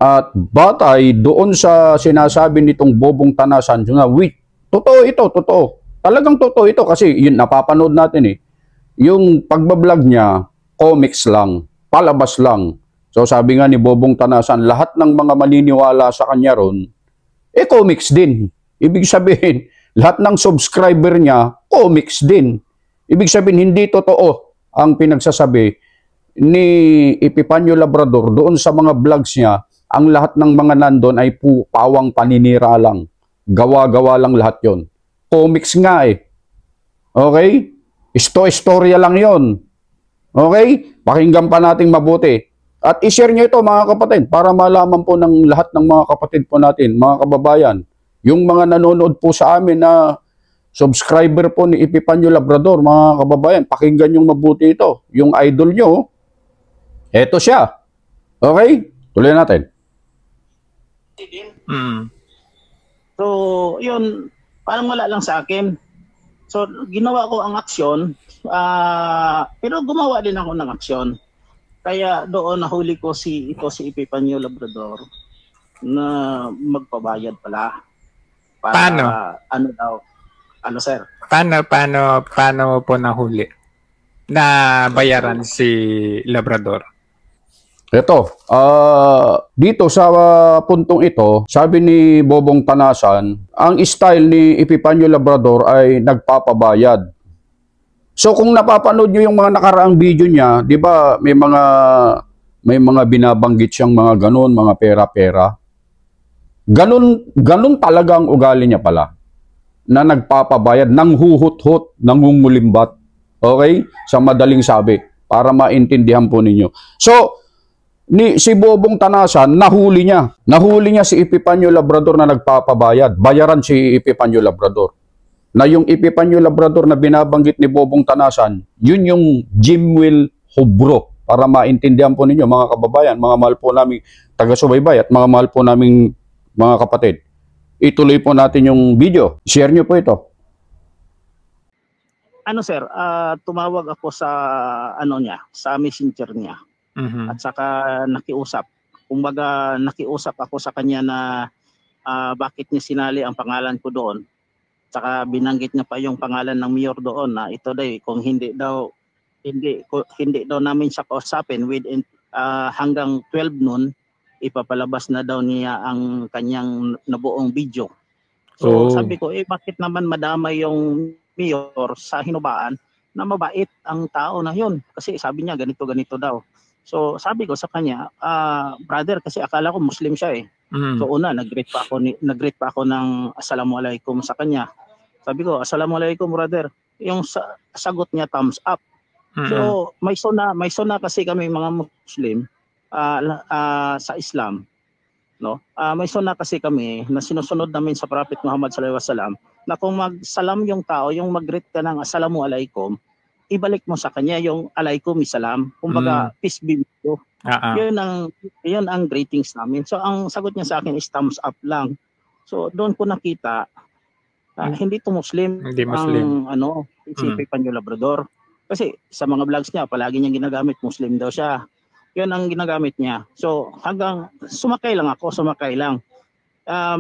At batay doon sa sinasabi nitong Bobong Tanasan, totoo ito, totoo. Talagang totoo ito kasi yun napapanood natin yung pagbablog niya, comics lang, palabas lang. So sabi nga ni Bobong Tanasan, lahat ng mga maniniwala sa kanya ron, comics din. Ibig sabihin, lahat ng subscriber niya, comics din. Ibig sabihin, hindi totoo ang pinagsasabi ni Epifanio Labrador doon sa mga vlogs niya. Ang lahat ng mga nandun ay pawang paninira lang. Gawa-gawa lang lahat yon. Comics nga Okay? Istorya lang yon. Okay? Pakinggan pa nating mabuti. At i-share nyo ito mga kapatid para malaman po ng lahat ng mga kapatid po natin, mga kababayan. Yung mga nanonood po sa amin na subscriber po ni Epifanio Labrador, mga kababayan, pakinggan nyo mabuti ito. Yung idol nyo, eto siya. Okay? Tuloy natin. So, yun, parang wala lang sa akin. So, ginawa ko ang aksyon, pero gumawa din ako ng aksyon. Kaya doon nahuli ko si Epifanio Labrador na magpabayad pala. Paano? Ano daw? Ano, sir? Paano mo po nahuli na bayaran si Labrador? Ito, dito sa puntong ito, sabi ni Bobong Tanasan, ang style ni Epifanio Labrador ay nagpapabayad. So kung napapanood nyo yung mga nakaraang video niya, di ba may mga binabanggit siyang mga ganun, mga pera-pera. Ganun talaga ang ugali niya pala, na nagpapabayad, nanghuhut-hut, nangungulimbat. Okay? Sa madaling sabi, para maintindihan po ninyo. So, si Bobong Tanasan, nahuli niya si Epifanio Labrador na nagpapabayad. Bayaran si Epifanio Labrador. Na yung Epifanio Labrador na binabanggit ni Bobong Tanasan, yun yung Jimwell Hubro. Para maintindihan po ninyo, mga kababayan, mga mahal po namin taga-subaybay at mga mahal po namin mga kapatid. Ituloy po natin yung video. Share nyo po ito. Ano sir, tumawag ako sa sa messenger niya. At saka nakiusap. Kumbaga nakiusap ako sa kanya na bakit niya sinali ang pangalan ko doon. Saka binanggit niya pa yung pangalan ng mayor doon na ito daw kung hindi daw namin siya kausapin within hanggang 12 noon, ipapalabas na daw niya ang kanyang nabuong video. So sabi ko, bakit naman madamay yung mayor sa hinubaan na mabait ang tao na yun? Kasi sabi niya ganito daw. So sabi ko sa kanya, brother, kasi akala ko Muslim siya eh. So una, nag-greet pa ako ng assalamualaikum sa kanya. Sabi ko, assalamualaikum brother. Yung sagot niya thumbs up. So may suna kasi kami mga Muslim sa Islam, no? May suna kasi kami na sinusunod namin sa Prophet Muhammad sallallahu alaihi wasallam na kung magsalam yung tao, yung mag-greet ka ng assalamualaikum, ibalik mo sa kanya yung alaikum salam. Kumbaga, peace be with you. Yun ang greetings namin. So, ang sagot niya sa akin is thumbs up lang. So, doon ko nakita, hindi to Muslim. Hindi Muslim. Si Epifanio Labrador. Kasi sa mga vlogs niya, palagi niyang ginagamit, Muslim daw siya. Yun ang ginagamit niya. So, hanggang sumakay lang.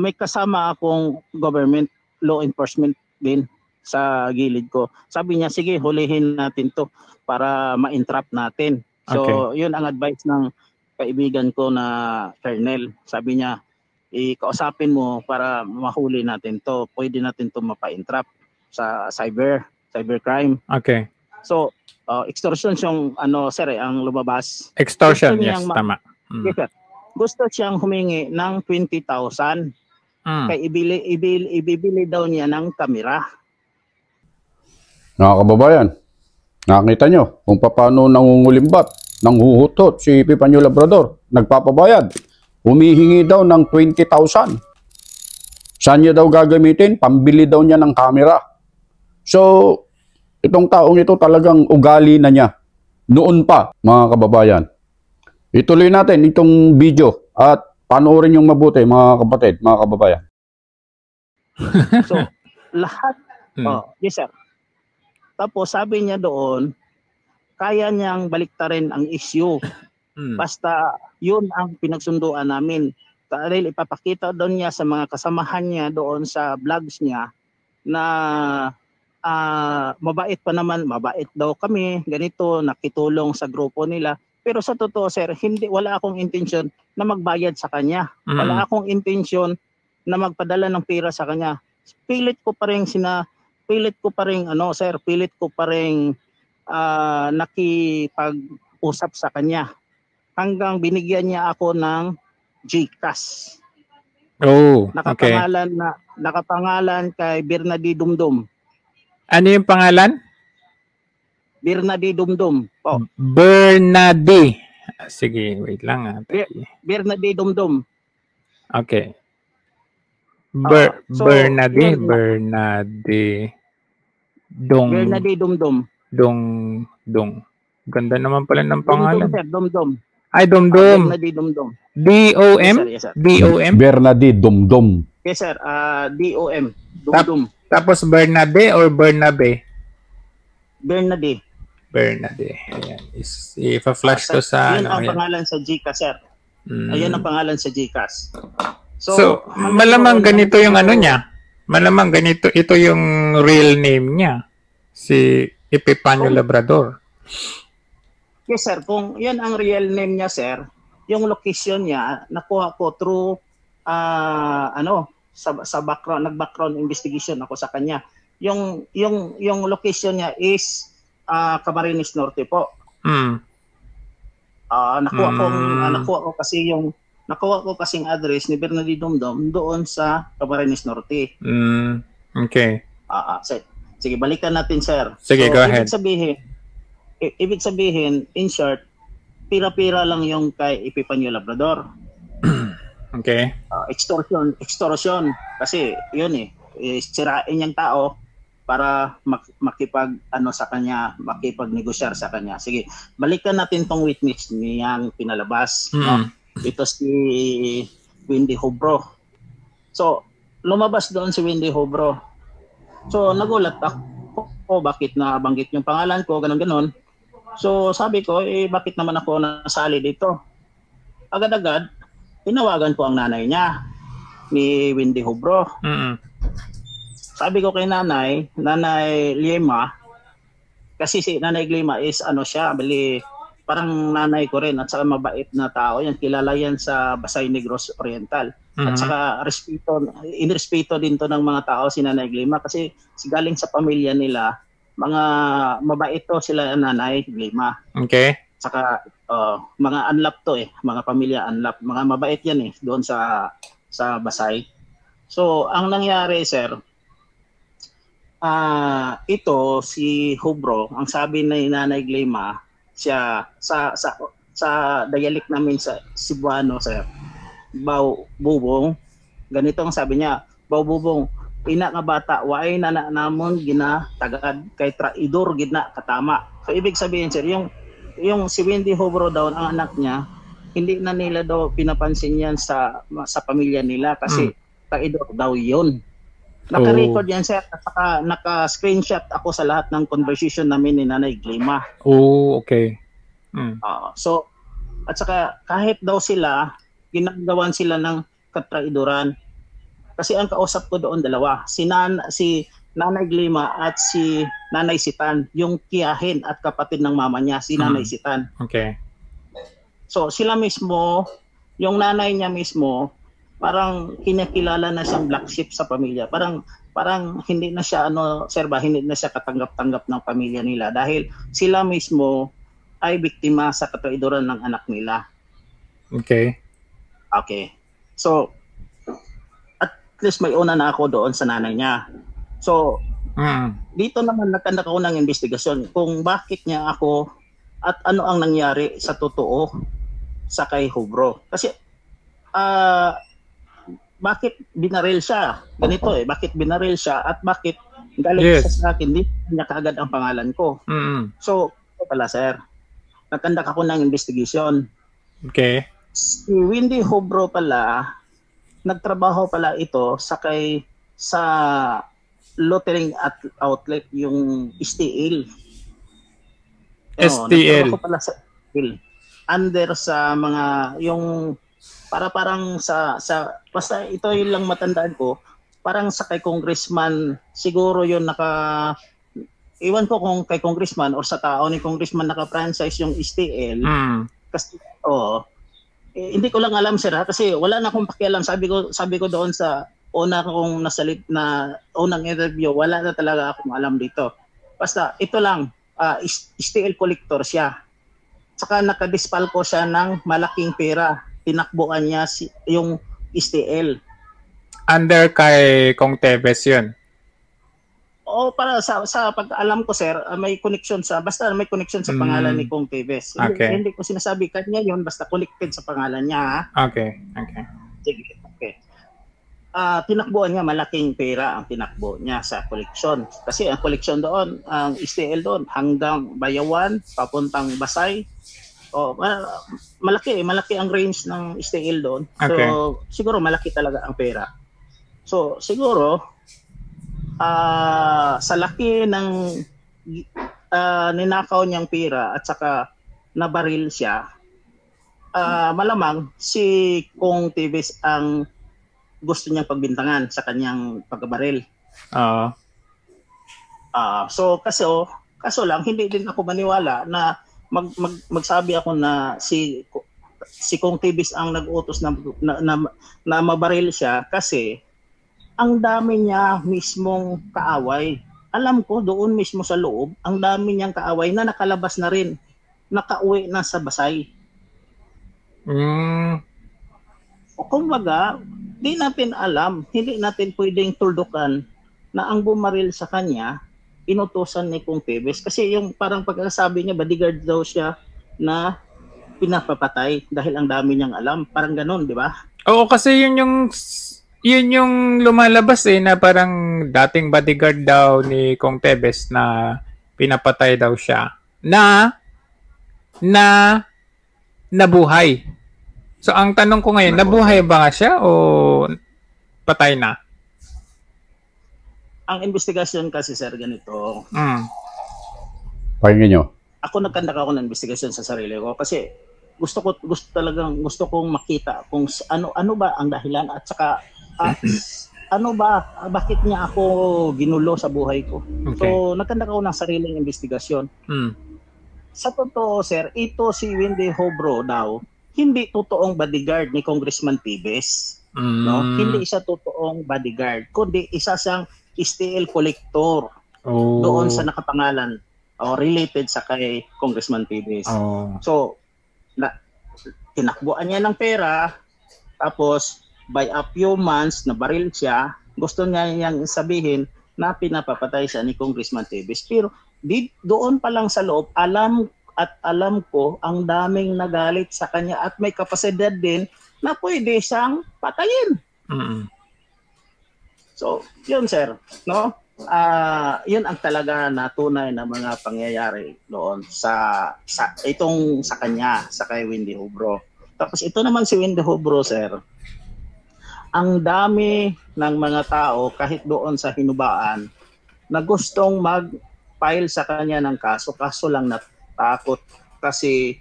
May kasama akong government law enforcement din sa gilid ko. Sabi niya, sige, hulihin natin to para ma-entrap natin. So, yun ang advice ng kaibigan ko na Colonel. Sabi niya, ikausapin mo para mahuli natin to. Pwede natin to mapa-entrap sa cybercrime. Okay. So, extortion yung sir, ang lumabas. Extortion, yes, tama. Yes, sir. Gusto siyang humingi ng 20,000. Kaya ibibili daw niya ng kamera. Mga kababayan, nakita nyo kung paano nangungulimbat, nanghuhutot si Epifanio Labrador, nagpapabayad, humihingi daw ng 20,000. Saan niya daw gagamitin? Pambili daw niya ng camera. So, itong taong ito talagang ugali na niya. Noon pa, mga kababayan. Ituloy natin itong video at panoorin yung mabuti, mga kapatid, mga kababayan. So, lahat, yes sir. Tapos sabi niya doon, kaya niyang baliktarin ang issue. Basta yun ang pinagsunduan namin. Dahil ipapakita doon niya sa mga kasamahan niya doon sa vlogs niya na mabait daw kami, ganito, nakitulong sa grupo nila. Pero sa totoo sir, wala akong intention na magbayad sa kanya. Wala akong intention na magpadala ng pera sa kanya. Pilit ko pa rin nakipag-usap sa kanya hanggang binigyan niya ako ng GCash. Nakapangalan kay Bernardi Dumdum. Ano yung pangalan? Bernardi Dumdum. Bernardi. Sige, wait lang. Bernardi Dumdum. Okay. Bernardi Dumdum. Dong. Ganda naman pala ng pangalan. Dumdum. Ay, Dumdum. Bernardi Dumdum. D-O-M? Yes, sir. D-O-M? Bernardi Dumdum. Yes, sir. D-O-M. Dumdum. Tapos Bernardi or Bernabe? Bernardi. Ayan. Ipa-flash ko sa... Yun ang pangalan sa GCash, sir. Ayun ang pangalan sa GCash. So malamang ganito yung niya. Malamang ganito, ito yung real name niya. Si Epifanio Labrador. Yes, sir. Kung yan ang real name niya, sir, yung location niya nakuha ko through sa background, nag-background investigation ako sa kanya. Yung location niya is Camarines Norte po. Nakuha ko kasing address ni Bernardino Dumdum doon sa Camarines Norte. Okay. Sige, balikan natin, sir. Sige, go ahead. Ibig sabihin, in short, pira-pira lang yung kay Epifanio Labrador. Okay. Extortion. Kasi yun sirain yung tao para sa kanya, makipag-negosyar sa kanya. Sige, balikan natin tong witness niyang pinalabas. No? Ito si Wendy Hobro. So, lumabas doon si Wendy Hobro. So, nagulat ako, bakit nabanggit yung pangalan ko, ganun-ganun. So, sabi ko, bakit naman ako nasali dito? Agad-agad, tinawagan ko ang nanay niya, ni Wendy Hobro. Sabi ko kay Nanay Lima, kasi si Nanay Lima is parang nanay ko rin at saka mabait na tao. Yan, kilala yan sa Basay Negros Oriental. At saka irespeto din to ng mga tao si Nanay Lima kasi galing sa pamilya nila, mga mabait to sila Nanay Lima. Okay. Saka mga unlap to mga pamilya unlap. Mga mabait yan doon sa Basay. So, ang nangyari, sir, ito si Hobro, ang sabi ni Nanay Glema, siya sa dialect namin sa Cebuano, sir, bubong, ganito ang sabi niya, bubong, ina nga bata, waay na namon ginatagad kay traidor gidna katama. So ibig sabihin, sir, yung si Wendy Hobro daw, ang anak niya, hindi na nila daw pinapansin yan sa pamilya nila kasi traidor daw yun. Naka-record yan, sir, at saka naka-screenshot ako sa lahat ng conversation namin ni Nanay Glema. Oh, okay. So, at saka kahit daw sila, ginagawan sila ng katraidoran. Kasi ang kausap ko doon dalawa, si Nanay Glema at si Nanay Sitan, yung tiyahin at kapatid ng mama niya, si Nanay Sitan. Okay. So, sila mismo, yung nanay niya mismo, parang kinakilala na siyang black sheep sa pamilya. Parang hindi na siya hindi na siya katanggap-tanggap ng pamilya nila dahil sila mismo ay biktima sa katraidoran ng anak nila. Okay. So, at least may una na ako doon sa nanay niya. So, dito naman nagkanda ko ng investigasyon kung bakit niya ako at ano ang nangyari sa totoo sa kay Hobro. Kasi, bakit binaril siya? Ganito bakit binaril siya at bakit galing siya sa akin, di niya kaagad ang pangalan ko. So, pala, sir, nagkandak ako ng investigation. Okay. Si Wendy Hobro pala, nagtrabaho pala ito sa loitering at outlet, yung STL. STL. Nagtrabaho pala sa STL. Under sa mga, yung parang sa basta ito yung lang matandaan ko, parang sa kay congressman siguro yun iwan ko kung kay congressman or sa tao ni congressman naka-franchise yung STL. Kasi hindi ko lang alam, sir, kasi wala na akong pakialam. Sabi ko doon sa una kong unang interview, wala na talaga akong alam dito. Basta ito lang, STL collector siya. Saka nakadispal ko siya ng malaking pera. Tinakbuhan niya yung STL. Under kay Kong Teves yun? Para sa pag-alam ko, sir, may connection basta may connection sa pangalan ni Kong Teves. Okay. Hindi ko sinasabi kanya yun, basta connected sa pangalan niya. Okay. Sige, okay. Tinakbuhan niya, malaking pera ang tinakbo niya sa koleksyon. Kasi ang koleksyon doon, ang STL doon, hanggang Bayawan, papuntang Basay. Malaki ang range ng STL doon. Okay. So, siguro malaki talaga ang pera. So, siguro, sa laki ng ninakaw niyang pera at saka nabaril siya, malamang si Kong Teves ang gusto niyang pagbintangan sa kanyang pagkabaril. So, kaso lang, hindi din ako maniwala na magsabi ako na si si Kong Tibis ang nag-utos na mabaril siya kasi ang dami niya mismong kaaway. Alam ko doon mismo sa loob, ang dami niyang kaaway na nakalabas na rin. Nakauwi na sa Basay. O kumbaga, di natin alam, hindi natin pwedeng tuldukan na ang bumaril sa kanya, inutusan ni Kong Tibis. Kasi yung parang pagkasabi niya, bodyguard daw siya na pinapapatay dahil ang dami niyang alam. Parang ganun, di ba? Oo, kasi yun yung lumalabas na parang dating bodyguard daw ni Kong Tibis na pinapatay daw siya na nabuhay. So, ang tanong ko ngayon, nabuhay ba nga siya o patay na? Ang investigasyon kasi, sir, ganito. Pakinggan nyo. Ako nagkandak ako ng investigasyon sa sarili ko kasi gusto kong makita kung ano ba ang dahilan at saka bakit niya ako ginulo sa buhay ko. Okay. So, nagkandak ako ng sariling investigasyon. Sa totoo, sir, ito si Wendy Hobro daw, hindi totoong bodyguard ni Congressman Tibis. No? Hindi siya totoong bodyguard, kundi isa siyang STL collector doon sa nakapangalan o related sa kay Congressman Tibis. So, tinakbuan niya ng pera, tapos by a few months na baril siya, gusto niya niyang sabihin na pinapapatay siya ni Congressman Tibis. Pero doon pa lang sa loob, alam ko ang daming nagalit sa kanya at may kapasidad din na pwede siyang patayin. So, yun sir, no? Yun ang talaga na tunay na mga pangyayari doon sa kanya, sa kay Wendy Hobro. Tapos ito naman si Wendy Hobro, sir. Ang dami ng mga tao kahit doon sa hinubaan na gustong mag-file sa kanya ng kaso lang natakot kasi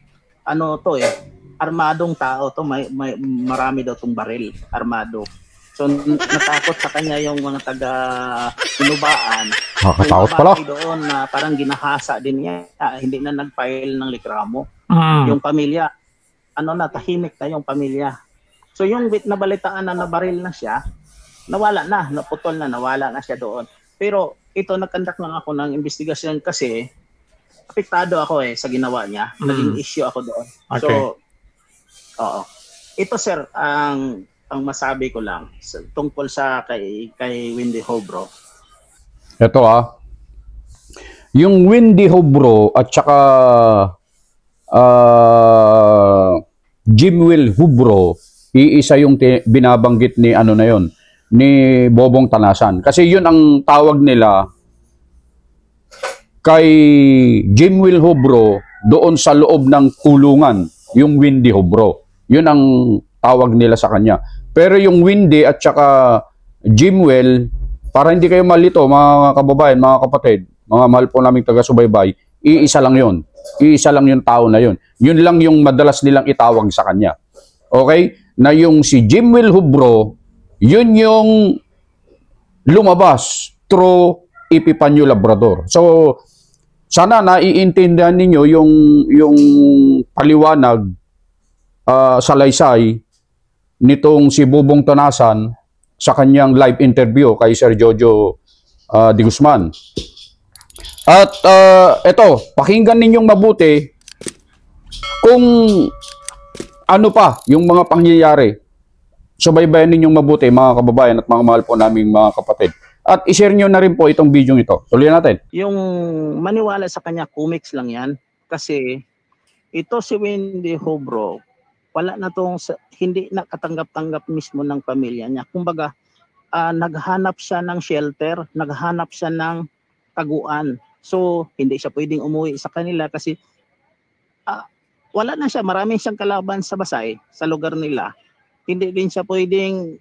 armadong tao to, may marami daw tong baril, armado. So natakot sa kanya yung mga taga-hinubaan. Nakatakot pala. Doon na parang ginahasa din niya, hindi na nag-file ng likramo. Yung pamilya, tahimik na yung pamilya. So yung nabalitaan na nabaril na siya, nawala na, naputol na, nawala na siya doon. Pero ito, nagkandak lang ako ng investigasyon kasi apektado ako sa ginawa niya. Naging issue ako doon. Okay. So, oo. Ito sir, ang masabi ko lang tungkol sa kay Wendy Hobro. Ito yung Wendy Hobro at saka Jimwell Hobro, iisa yung binabanggit ni ni Bobong Tanasan. Kasi yun ang tawag nila kay Jimwell Hobro doon sa loob ng kulungan, yung Wendy Hobro. Yun ang tawag nila sa kanya. Pero yung Wendy at saka Jimwell, para hindi kayo malito, mga kababayan, mga kapatid, mga mahal po naming taga-subaybay, iisa lang yun. Iisa lang yung tao na yun. Yun lang yung madalas nilang itawag sa kanya. Okay? Na yung si Jimwell Hobro, yun yung lumabas through Epifanio Labrador. So, sana naiintindihan ninyo yung paliwanag salaysay nitong si Bobong Tanasan sa kanyang live interview kay Sir Jojo de Guzman. At eto, pakinggan ninyong mabuti kung ano pa yung mga pangyayari. Subaybayan ninyong mabuti, mga kababayan at mga mahal po naming mga kapatid. At i-share nyo na rin po itong video ito. Tuloy natin. Yung maniwala sa kanya, comics lang yan. Kasi ito si Wendy Hobro, wala na tong, hindi na katanggap-tanggap mismo ng pamilya niya. Kumbaga, naghanap siya ng shelter, naghanap siya ng taguan. So, hindi siya pwedeng umuwi sa kanila kasi wala na siya. Marami siyang kalaban sa Basay, sa lugar nila. Hindi din siya pwedeng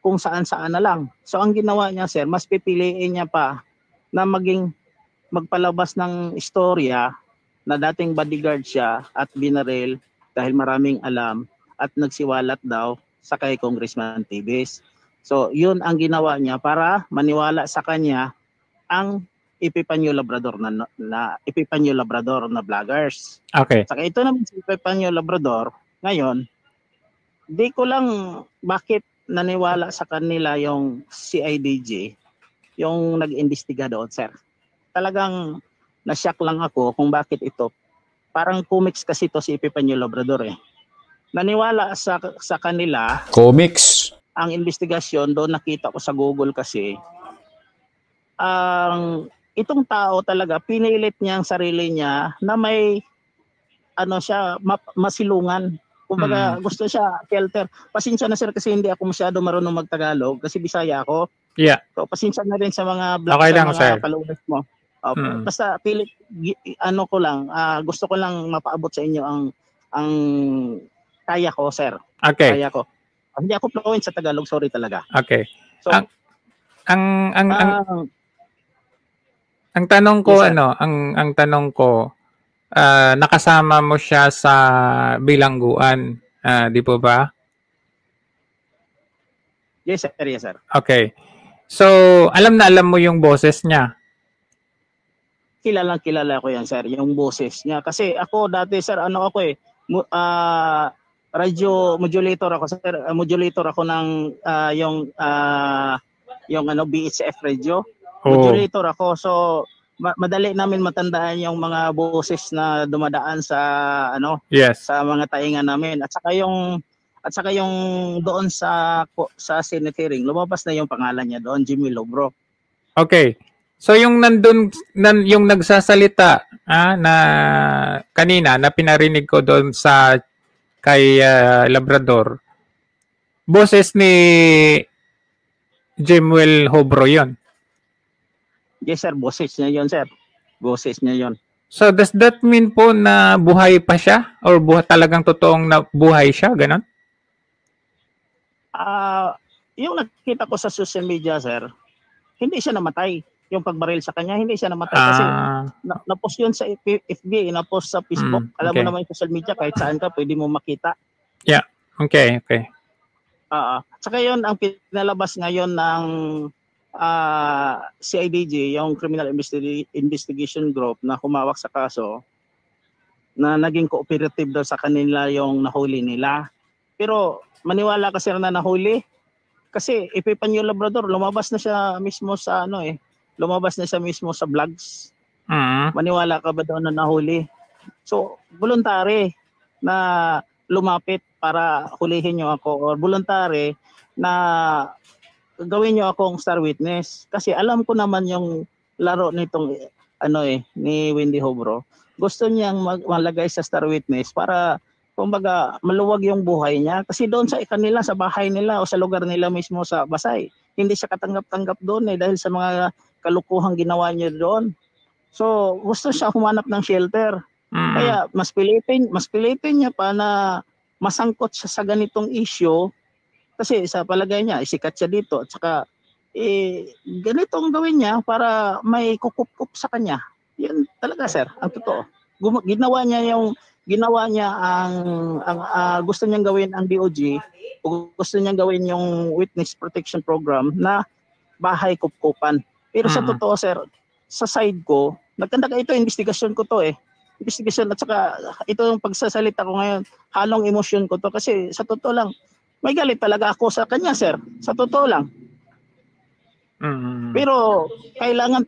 kung saan-saan na lang. So, ang ginawa niya, sir, mas pipiliin niya pa na magpalabas ng istorya na dating bodyguard siya at binaril dahil maraming alam at nagsiwalat daw sa kay Congressman Tibis. So, yun ang ginawa niya para maniwala sa kanya ang Epifanio Labrador na Epifanio Labrador na vloggers. Okay. Saka ito naman si Epifanio Labrador, Ngayon, di ko lang bakit naniwala sa kanila yung CIDG, yung nag-imbestiga doon, sir. Talagang na-shock lang ako kung bakit ito. Parang comics kasi ito si Epifanio Labrador eh. Naniwala sa kanila. Comics. Ang investigasyon doon nakita ko sa Google kasi itong tao talaga pinilit niya ang sarili niya na may siya masilungan. Kumbaga gusto siya shelter. Pasensya na sir kasi hindi ako masyado marunong magtagalog kasi Bisaya ako. Yeah. So pasensya na rin sa mga okay lang, mga kalunas mo. Basta pilit ko lang gusto ko lang mapaabot sa inyo ang kaya ko, sir. Okay. Kaya ko. Hindi ako fluent sa Tagalog, sorry talaga. Okay. So ang tanong ko yes, ang tanong ko nakasama mo siya sa bilangguan, di po ba? Yes, sir. Yes, sir. Okay. So, alam mo yung boses niya. Kilala ko yan, sir, yung boses niya. Kasi ako dati, sir, radio modulator ako, sir. Modulator ako ng yung BHF radio. Modulator ako. So, madali namin matandaan yung mga boses na dumadaan sa sa mga taingan namin. At saka yung doon sa Senate hearing, lumabas na yung pangalan niya doon, Jimmy Lobro. Okay. So yung yung nagsasalita na kanina na pinarinig ko doon kay Labrador, boses ni Jemuel Hobro yon. Yes, sir. Boses niya yon, sir. Boses niya yon. So, does that mean po na buhay pa siya? Or talagang totoong na buhay siya? Ganon? Yung nakita ko sa social media, sir, hindi siya namatay. Yung pagbaril sa kanya, hindi siya namatay. Kasi na-post yun sa FB, na-post sa Facebook. Alam mo naman yung social media, kahit saan ka, pwede mo makita. Yeah. Okay. Saka yun, ang pinalabas ngayon ng CIDG, yung Criminal Investigation Group na humawak sa kaso, na naging cooperative daw sa kanila yung nahuli nila. Pero maniwala ka sir na nahuli kasi Epifanio Labrador lumabas na siya mismo sa lumabas na siya mismo sa vlogs. Maniwala ka ba daw na nahuli? So voluntary na lumapit para hulihin niyo ako, or voluntary na gawin niyo akong star witness kasi alam ko naman yung laro nitong ni Wendy Hobro. Gusto niyang malagay sa star witness para kumbaga maluwag yung buhay niya kasi doon sa kanila, sa bahay nila o sa lugar nila mismo sa Basay, hindi siya katanggap-tanggap doon dahil sa mga kalukuhang ginawa niya doon. So gusto siya humanap ng shelter. Kaya mas pilitin niya pa na masangkot siya sa ganitong issue kasi sa palagay niya isikat siya dito at saka ganito ang gawin niya para may kukup-kup sa kanya. Yan talaga sir, ang totoo. Ginawa niya ang gusto niyang gawin ang DOJ, gusto niyang gawin yung Witness Protection Program na bahay kup-kupan. Pero sa totoo sir, sa side ko, nagkanda ito investigasyon ko to investigasyon at saka ito yung pagsasalita ko ngayon, halong emosyon ko to kasi sa totoo lang may galit talaga ako sa kanya sir, sa totoo lang. Pero kailangan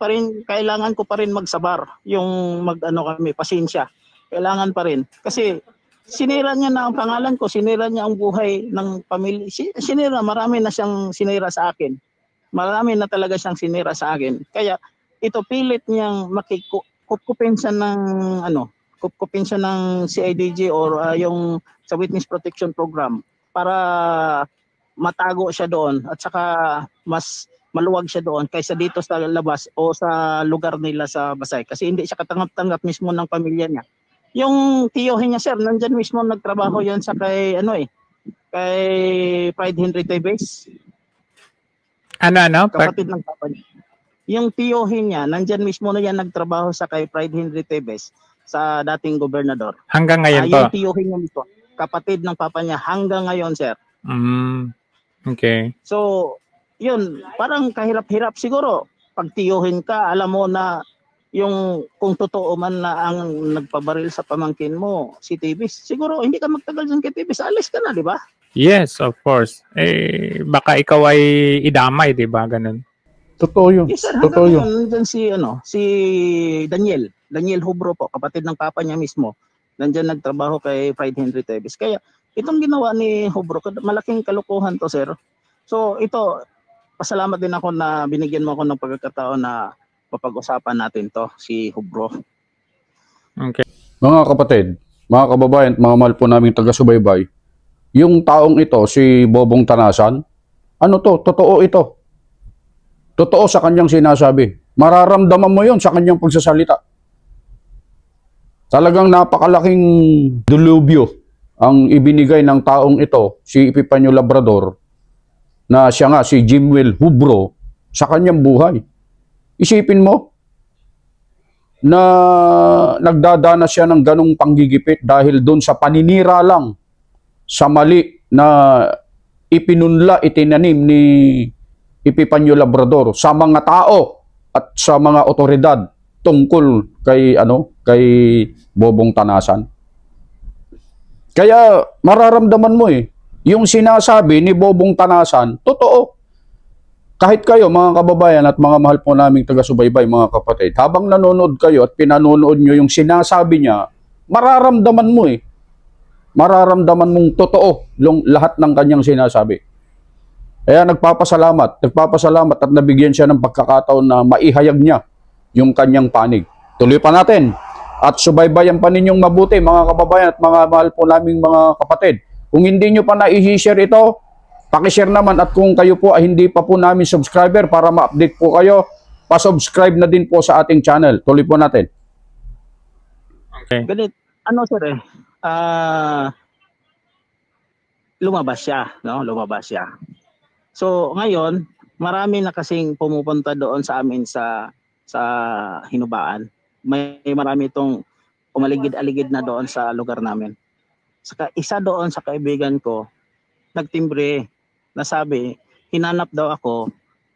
ko pa rin magsabar, yung kami pasensya. Kailangan pa rin kasi sinira niya na ang pangalan ko, sinira niya ang buhay ng pamilya. Marami na siyang sinira sa akin. Marami na talaga siyang sinira sa akin. Kaya ito pilit niyang kupkupin siya ng CIDG or yung sa Witness Protection Program para matago siya doon at saka mas maluwag siya doon kaysa dito sa labas o sa lugar nila sa Basay kasi hindi siya katanggap-tanggap mismo ng pamilya niya. Yung tiyohin niya sir, nandyan mismo nagtrabaho yan sa kay Pride Henry Tevez. Kapatid ng papa niya. Yung tiyohin niya, nandyan mismo na yan nagtrabaho sa kay Pride Henry Tevez sa dating gobernador. Hanggang ngayon po? Yung tiyohin niya nito, kapatid ng papa niya hanggang ngayon sir. Okay. So, yun, parang kahirap-hirap siguro. Pag tiyuhin ka, alam mo na yung kung totoo man na ang nagpabaril sa pamangkin mo, si Tibis, siguro hindi ka magtagal dyan kay Tibis, alis ka na, di ba? Yes, of course. Baka ikaw ay idamay, di ba? Ganun. Totoo yun. Yes, sir. Totoo yun. Nandyan si Daniel Hubro po, kapatid ng papa niya mismo. Nandyan nagtrabaho kay Fried Henry Tibis. Kaya itong ginawa ni Hubro, malaking kalukuhan to, sir. So ito, pasalamat din ako na binigyan mo ako ng pagkakataon na mapag-usapan natin to, si Hubro. Okay. Mga kapatid, mga kababayan, mga mahal po naming taga-subaybay, yung taong ito, si Bobong Tanasan, ano to? Totoo ito. Totoo sa kanyang sinasabi. Mararamdaman mo yon sa kanyang pagsasalita. Talagang napakalaking dilubyo ang ibinigay ng taong ito, si Epifanio Labrador, na siya nga si Jimwell Hubro, sa kanyang buhay. Isipin mo na nagdadana siya ng ganong panggigipit dahil doon sa paninira lang sa mali na ipinunla, itinanim ni Epifanio Labrador sa mga tao at sa mga otoridad tungkol kay Bobong Tanasan. Kaya mararamdaman mo yung sinasabi ni Bobong Tanasan, totoo. Kahit kayo mga kababayan at mga mahal po naming taga-subaybay, mga kapatid, habang nanonood kayo at pinanonood nyo yung sinasabi niya, mararamdaman mo mararamdaman mong totoo lahat ng kanyang sinasabi. Kaya nagpapasalamat at nabigyan siya ng pagkakataon na maihayag niya yung kanyang panig. Tuloy pa natin at subaybayan pa ninyong mabuti, mga kababayan at mga mahal po naming mga kapatid. Kung hindi nyo pa na-i-share ito, pakishare naman, at kung kayo po ay hindi pa po namin subscriber, para ma-update po kayo, pa-subscribe na din po sa ating channel. Tuloy po natin. Okay. Ganit, sir lumabas siya, no? Lumabas siya. So ngayon, marami na kasing pumupunta doon sa amin sa Hinubaan. Marami itong umaligid-aligid na doon sa lugar namin. Saka isa doon sa kaibigan ko, nagtimbre, nasabi, hinanap daw ako,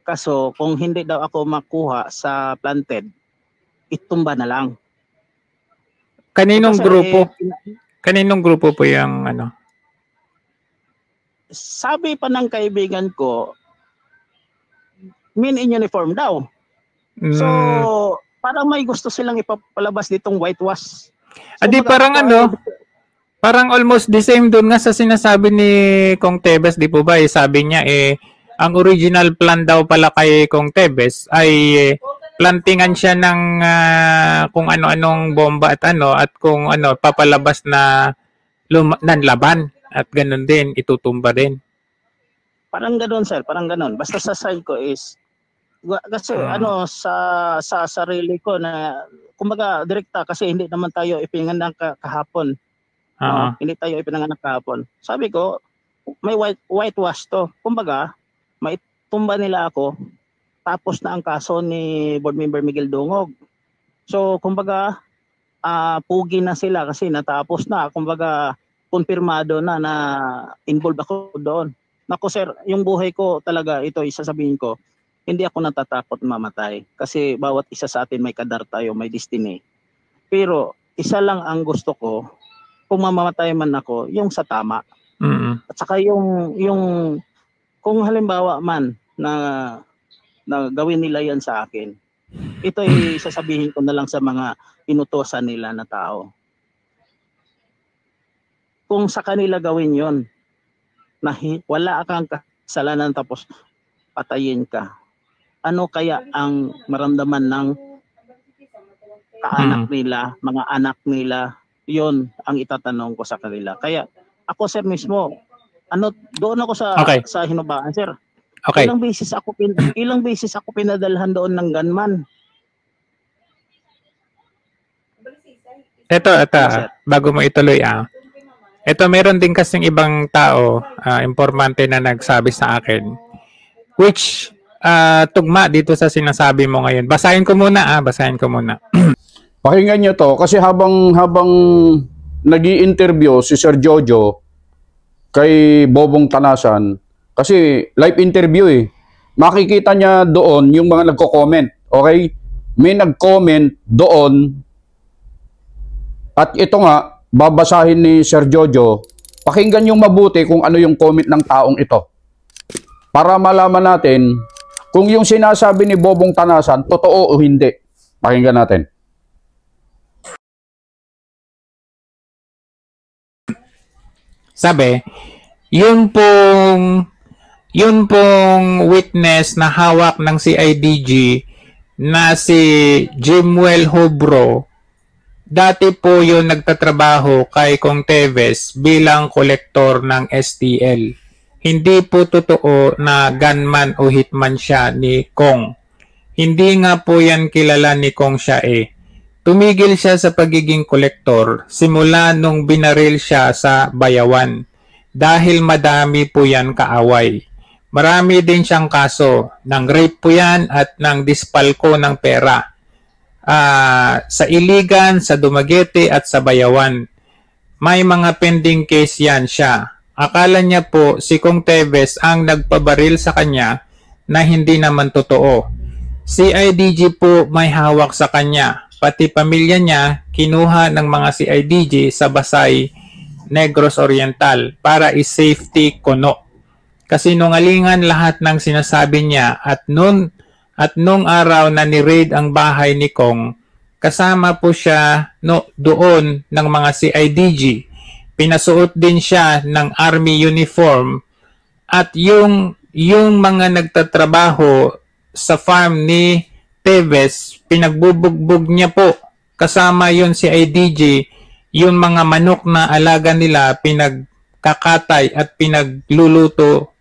kaso kung hindi daw ako makuha sa planted, itumba na lang. Kaninong grupo? Kaninong grupo po yung Sabi pa ng kaibigan ko, men in uniform daw. So, parang may gusto silang ipapalabas ditong whitewash. So, Adi parang parang almost the same doon nga sa sinasabi ni Kong Tebes, di po ba? Sabi niya ang original plan daw pala kay Kong Tebes ay plantingan siya ng kung ano-anong bomba at kung papalabas na laban at ganun din itutumba din. Parang ganoon, sir, parang ganoon. Basta sa side ko is kasi sa sarili ko na kumbaga direkta, kasi hindi naman tayo ipinanganak kahapon. Hindi tayo ipinanganak kahapon. Sabi ko, may whitewash to. Kumbaga, maitumba nila ako, tapos na ang kaso ni Board Member Miguel Dungog. So, kumbaga, pugi na sila kasi natapos na. Kumbaga, konfirmado na involved ako doon. Naku, sir, yung buhay ko talaga, ito isasabihin ko, hindi ako natatakot mamatay. Kasi bawat isa sa atin may kadar tayo, may destiny. Pero, isa lang ang gusto ko, kung mamamatay man ako, yung sa tama. At saka yung kung halimbawa man na gawin nila yan sa akin, ito ay sasabihin ko na lang sa mga inutosan nila na tao. Kung sa kanila gawin yon, na wala kang kasalanan tapos patayin ka, ano kaya ang maramdaman ng kaanak nila, mga anak nila? Yon ang itatanong ko sa kanila. Kaya ako, sir, mismo, doon ako sa Hinubaan, sir. Okay. Ilang beses ako pinadalhan doon ng gunman. Ito, bago mo ituloy, ito, meron din kasing ibang tao, informante na nagsabi sa akin, which tugma dito sa sinasabi mo ngayon. Basahin ko muna. Pakinggan nyo to, kasi habang nag-i-interview si Sir Jojo kay Bobong Tanasan, kasi live interview makikita niya doon yung mga nagko-comment, okay? may nag-comment doon at ito nga, babasahin ni Sir Jojo, pakinggan yung mabuti kung ano yung comment ng taong ito. Para malaman natin kung yung sinasabi ni Bobong Tanasan, totoo o hindi. Pakinggan natin. Sabi, yun pong witness na hawak ng CIDG na si Jimwell Hobro, dati po yun nagtatrabaho kay Kong Teves bilang kolektor ng STL. Hindi po totoo na gunman o hitman siya ni Kong. Hindi nga po yan kilala ni Kong siya eh. Tumigil siya sa pagiging kolektor simula nung binaril siya sa Bayawan dahil madami po yan kaaway. Marami din siyang kaso ng rape po yan at ng dispalko ng pera. Sa Iligan, sa Dumaguete at sa Bayawan. May mga pending case yan siya. Akala niya po si Kong Teves ang nagpabaril sa kanya na hindi naman totoo. CIDG po may hawak sa kanya. Pati pamilya niya kinuha ng mga CIDG sa Basay, Negros Oriental para i-safety kuno. Kasi nungalingan lahat ng sinasabi niya at nung araw na ni-raid ang bahay ni Kong, kasama po siya doon ng mga CIDG. Pinasuot din siya ng army uniform at yung mga nagtatrabaho sa farm ni Teves, pinagbubugbog niya po. Kasama yon si IDG, yung mga manok na alaga nila, pinagkakatay at pinagluto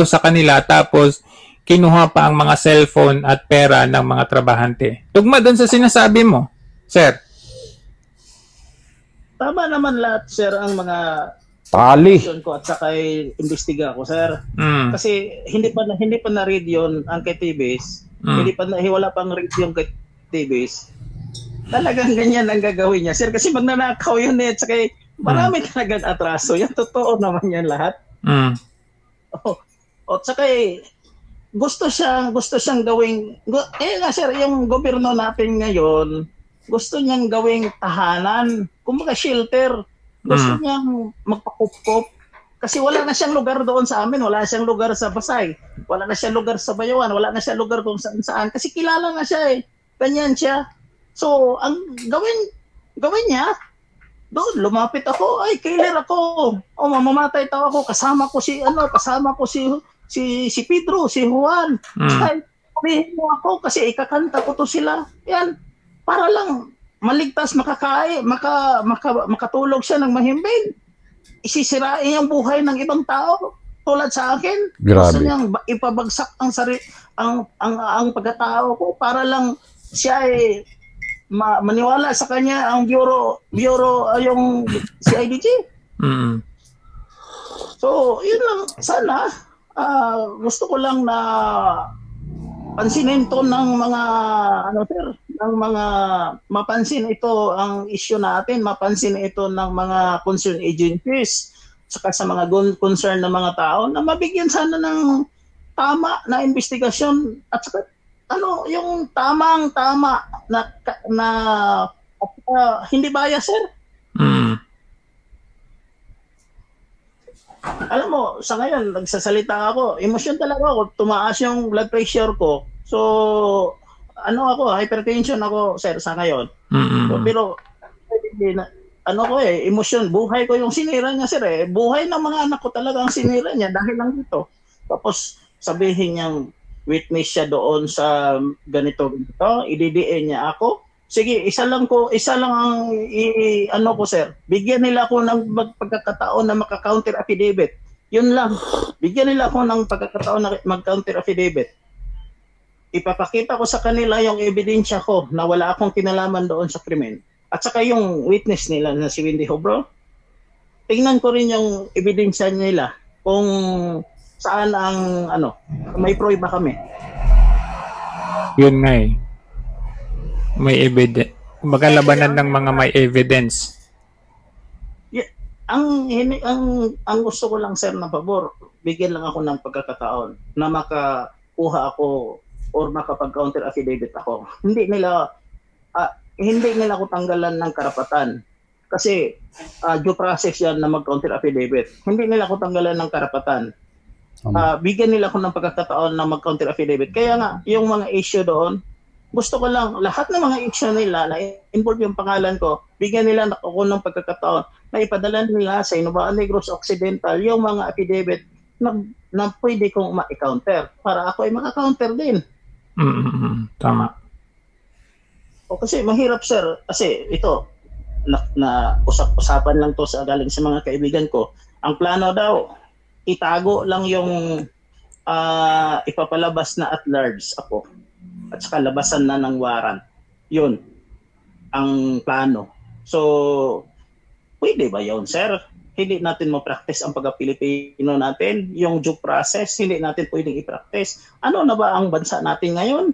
sa kanila, tapos kinuha pa ang mga cellphone at pera ng mga trabahante. Tugma doon sa sinasabi mo, sir. Tama naman lahat, sir, ang mga tali ko at saka imbestiga ko, sir. Kasi hindi pa na-read yun ang kay Teves. Wala pang read yung kay Teves. Talagang ganyan ang gagawin niya, sir. Kasi magnanakaw yun eh. At saka marami talagang atraso. Yan, totoo naman yan lahat. At saka gusto siyang gawing sir, yung gobyerno natin ngayon, gusto niyang gawing tahanan, kumbaga shelter. Gusto niyang magpakup-kup. Kasi wala na siyang lugar doon sa amin, wala siyang lugar sa Pasay, wala na siyang lugar sa Bayawan, wala na siyang lugar kung saan. Kasi kilala na siya eh. Ganyan siya. So, ang gawin niya, doon lumapit ako, ay killer ako. Mamamatay tao ako, kasama ko si Pedro, si Juan. Ay, sabihin mo ako kasi ikakanta ko to sila. Yan, para lang maligtas, makatulog siya ng mahimbing. Isisirain yung buhay ng ibang tao tulad sa akin. Grabe. Gusto niyang ipabagsak ang pagkatao ko para lang siya ay maniwala sa kanya ang bureau yung CIDG. So, yun lang. Sana, gusto ko lang na pansinin to ng mga mapansin ito ang issue natin, mapansin ito ng mga concerned agencies saka sa mga concerned na mga tao na mabigyan sana ng tama na investigasyon at saka yung tamang-tama na hindi bias, sir. Alam mo, sa ngayon, nagsasalita ako, emosyon talaga ako, tumaas yung blood pressure ko. So, hypertension ako, sir, sa ngayon. So, pero, emosyon, buhay ko yung sinira niya, sir, eh. Buhay ng mga anak ko talaga ang sinira niya dahil lang dito. Tapos, sabihin niyang witness siya doon sa ganito, i-DDA niya ako. Sige, isa lang ang ko, sir. Bigyan nila ako ng pagkakataon na maka-counter affidavit. Yun lang. Bigyan nila ako ng pagkakataon na mag-counter affidavit. Ipapakita ko sa kanila yung ebidensya ko na wala akong kinalaman doon sa krimen. At saka yung witness nila na si Wendy Hobro, tingnan ko rin yung ebidensya nila kung saan ang may prueba kami. Yun nga eh. May evidence. Magalabanan ng mga may evidence. Yeah, ang gusto ko lang, sir, na pabor, bigyan lang ako ng pagkakataon na makakuha ako or makapag-counter affidavit ako. Hindi nila ako tanggalan ng karapatan. Kasi due process yan na mag-counter affidavit. Hindi nila ako tanggalan ng karapatan. Bigyan nila ako ng pagkakataon na mag-counter affidavit. Kaya nga, yung mga issue doon, gusto ko lang, lahat ng mga issue nila na involve yung pangalan ko, bigyan nila ako ng pagkakataon na ipadala nila sa Inubaan Negros Occidental yung mga affidavit na pwede kong ma-counter para ako ay maka-counter din. Tama. O kasi mahirap, sir. Kasi ito, na usap-usapan lang to sa galing sa mga kaibigan ko. Ang plano daw, itago lang yung ipapalabas na at large ako at saka labasan na ng warrant. Yun ang plano. So, pwede ba yun, sir? Hindi natin ma-practice ang pagka-Pilipino natin. Yung due process, hindi natin pwedeng i-practice. Ano na ba ang bansa natin ngayon?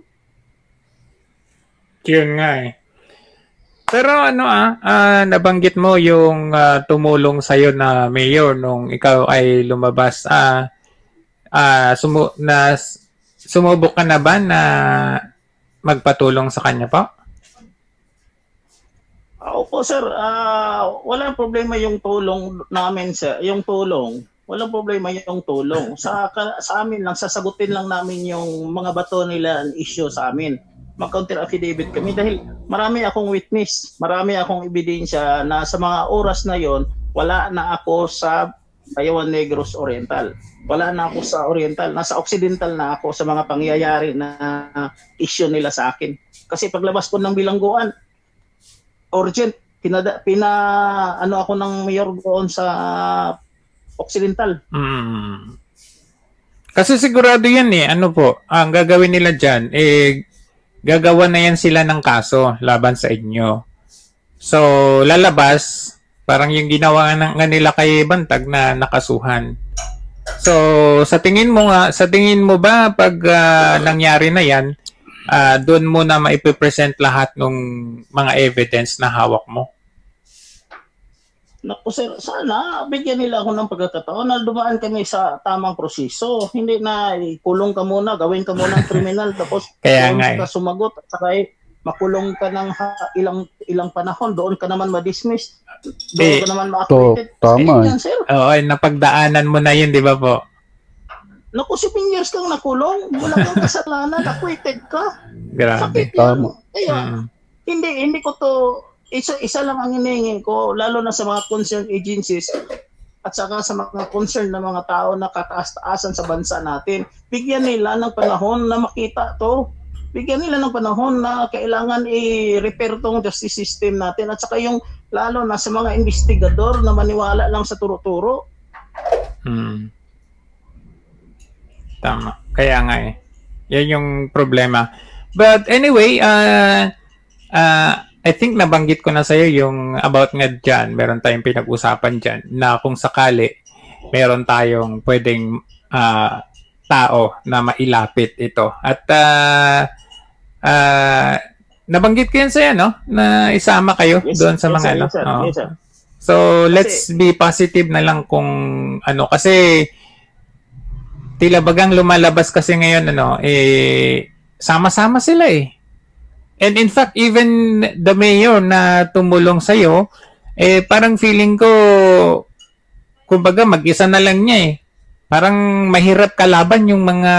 Yun nga eh. Pero nabanggit mo yung tumulong sa'yo na mayor nung ikaw ay lumabas. Sumubok ka na ba na magpatulong sa kanya po? Opo, sir. Walang problema yung tulong namin, sir. Yung tulong. Walang problema yung tulong. Sa amin lang, sasagutin lang namin yung mga bato nila ang issue sa amin. Mag-counter affidavit kami dahil marami akong witness, marami akong ebidensya na sa mga oras na yon wala na ako sa Bayawan Negros Oriental. Wala na ako sa Oriental, nasa Occidental na ako sa mga pangyayari na issue nila sa akin. Kasi paglabas ko ng bilangguan, urgent, ano ako ng mayor doon sa Occidental. Kasi sigurado yan eh, ang gagawin nila dyan, gagawa na yan sila ng kaso laban sa inyo. So, lalabas, parang yung ginawa nga nila kay Bantag na nakasuhan. So, sa tingin mo ba pag nangyari na yan, doon mo na maipipresent lahat ng mga evidence na hawak mo? Naku, sir, sana bigyan nila ako ng pagkakataon na dumaan kami sa tamang proseso. Hindi na kulong ka muna, gawin ka muna ng kriminal tapos kaya doon nga ka sumagot at saka makulong ka ng ilang panahon, doon ka naman ma-dismiss, doon ka naman ma-acquitted. Tama. Yan, sir. Oo, napagdaanan mo na yun, di ba po? Naku, 7 years kang nakulong, wala kang kasalanan, acquitted ka. Grabe. Tama. Kaya, hindi ko to, isa lang ang hinihingin ko, lalo na sa mga concerned agencies at saka sa mga concerned na mga tao na kataas-taasan sa bansa natin. Bigyan nila ng panahon na makita to. Bigyan nila ng panahon na kailangan i-repair tong justice system natin at saka yung lalo na sa mga investigador na maniwala lang sa turo-turo. Tama. Kaya nga eh. Yan yung problema. But anyway, I think nabanggit ko na sa'yo yung about nga dyan. Meron tayong pinag-usapan dyan na kung sakali meron tayong pwedeng tao na mailapit ito. At nabanggit ko yan sa'yo, no? Na isama kayo doon sa mga sir, ano. yes, sir. So, let's be positive na lang kung ano. Kasi tila bagang lumalabas kasi ngayon, sama-sama sila eh. And in fact, even the mayor na tumulong sa'yo, parang feeling ko, kumbaga mag-isa na lang niya eh. Parang mahirap kalaban yung mga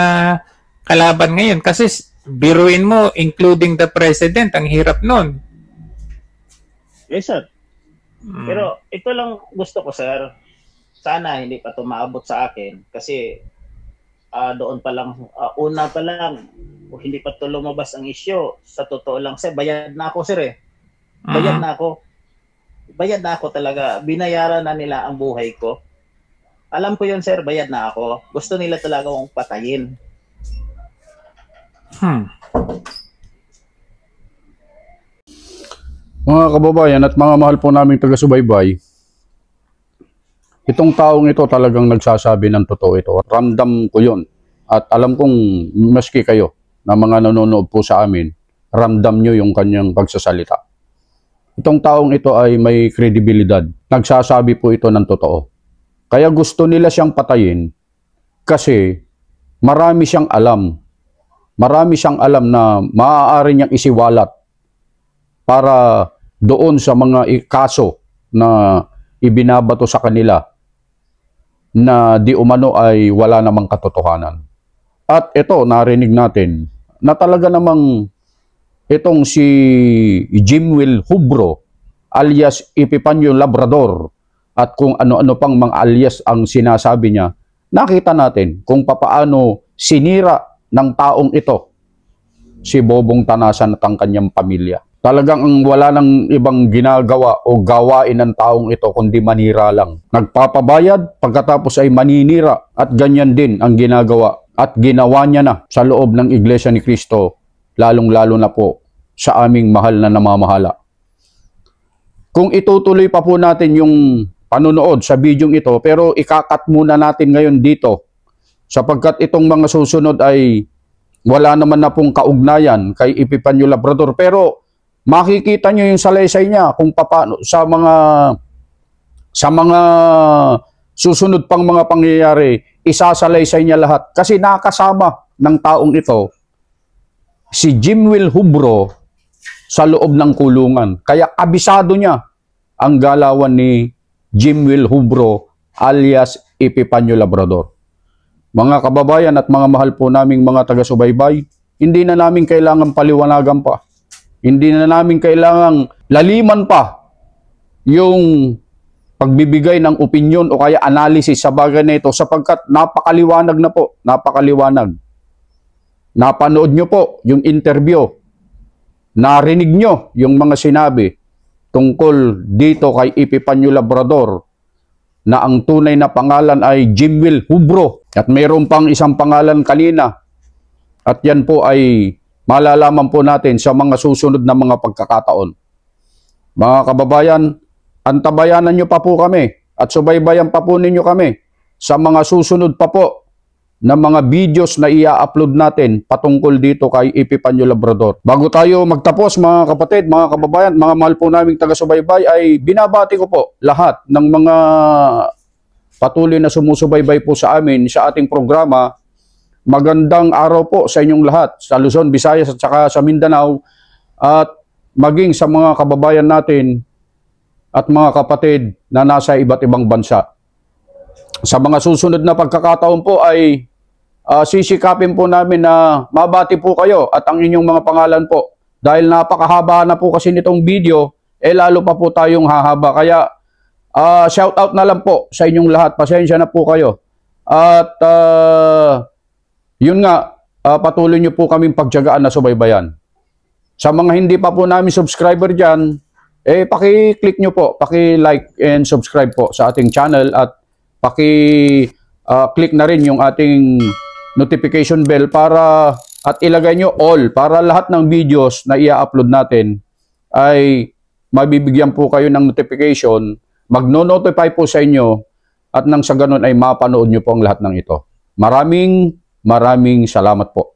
kalaban ngayon. Kasi biruin mo, including the president, ang hirap nun. Yes, sir. Pero ito lang gusto ko, sir. Sana hindi pa ito maabot sa akin. Kasi doon pa lang, una pa lang, hindi pa ito lumabas ang issue. Sa totoo lang, sir, bayad na ako, sir eh. Bayad na ako. Bayad na ako talaga. Binayaran na nila ang buhay ko. Alam ko yun, sir, bayad na ako. Gusto nila talaga akong patayin. Mga kababayan at mga mahal po naming taga-subaybay, itong taong ito talagang nagsasabi ng totoo ito. Ramdam ko yun. At alam kong maski kayo na mga nanonood po sa amin, ramdam nyo yung kanyang pagsasalita. Itong taong ito ay may kredibilidad. Nagsasabi po ito ng totoo. Kaya gusto nila siyang patayin kasi marami siyang alam marami siyang alam na maaari niyang isiwalat para doon sa mga kaso na ibinabato sa kanila na di umano ay wala namang katotohanan. At ito, narinig natin na talaga namang itong si Jimwell Hubro alias Epipanyo Labrador at kung ano-ano pang mga alias ang sinasabi niya, nakita natin kung papaano sinira ng taong ito si Bobong Tanasan at ang kanyang pamilya. Talagang wala nang ibang ginagawa o gawain ng taong ito kundi manira lang. Nagpapabayad, pagkatapos ay maninira at ganyan din ang ginagawa at ginawa niya na sa loob ng Iglesia ni Cristo, lalong-lalo na po sa aming mahal na namamahala. Kung itutuloy pa po natin yung panonood sa bidyong ito, pero ikakat muna natin ngayon dito sapagkat itong mga susunod ay wala naman na pong kaugnayan kay Epipanyo Labrador, pero makikita nyo yung salaysay niya kung paano sa mga susunod pang mga pangyayari, isasalaysay niya lahat. Kasi nakasama ng taong ito si Jimwell Hubro sa loob ng kulungan. Kaya abisado niya ang galawan ni Jimwell Hubro alias Epipanyo Labrador. Mga kababayan at mga mahal po naming mga taga-subaybay, hindi na namin kailangan paliwanagan pa. Hindi na namin kailangang laliman pa yung pagbibigay ng opinyon o kaya analysis sa bagay na ito sapagkat napakaliwanag na po, napakaliwanag. Napanood nyo po yung interview, narinig nyo yung mga sinabi tungkol dito kay Epipanyo Labrador na ang tunay na pangalan ay Jimwell Hubro at mayroon pang isang pangalan kanina at yan po ay malalaman po natin sa mga susunod na mga pagkakataon. Mga kababayan, antabayanan nyo pa po kami at subaybayan pa po ninyo kami sa mga susunod pa po na mga videos na i-upload natin patungkol dito kay Epipanyo Labrador. Bago tayo magtapos mga kapatid, mga kababayan, mga mahal po naming taga-subaybay, ay binabati ko po lahat ng mga patuloy na sumusubaybay po sa amin sa ating programa. Magandang araw po sa inyong lahat sa Luzon, Visayas at saka sa Mindanao at maging sa mga kababayan natin at mga kapatid na nasa iba't ibang bansa. Sa mga susunod na pagkakataon po ay sisikapin po namin na mabati po kayo at ang inyong mga pangalan po. Dahil napakahaba na po kasi nitong video, lalo pa po tayong hahaba. Kaya shout out na lang po sa inyong lahat. Pasensya na po kayo. At yun nga, patuloy nyo po kaming pagtiyagaan na subaybayan. Sa mga hindi pa po namin subscriber dyan, paki-click nyo po, paki-like and subscribe po sa ating channel at paki-click na rin yung ating notification bell para at ilagay nyo all para lahat ng videos na i-upload natin ay mabibigyan po kayo ng notification, magno-notify po sa inyo at nang sa ganun ay mapanood nyo po ang lahat ng ito. Maraming salamat po.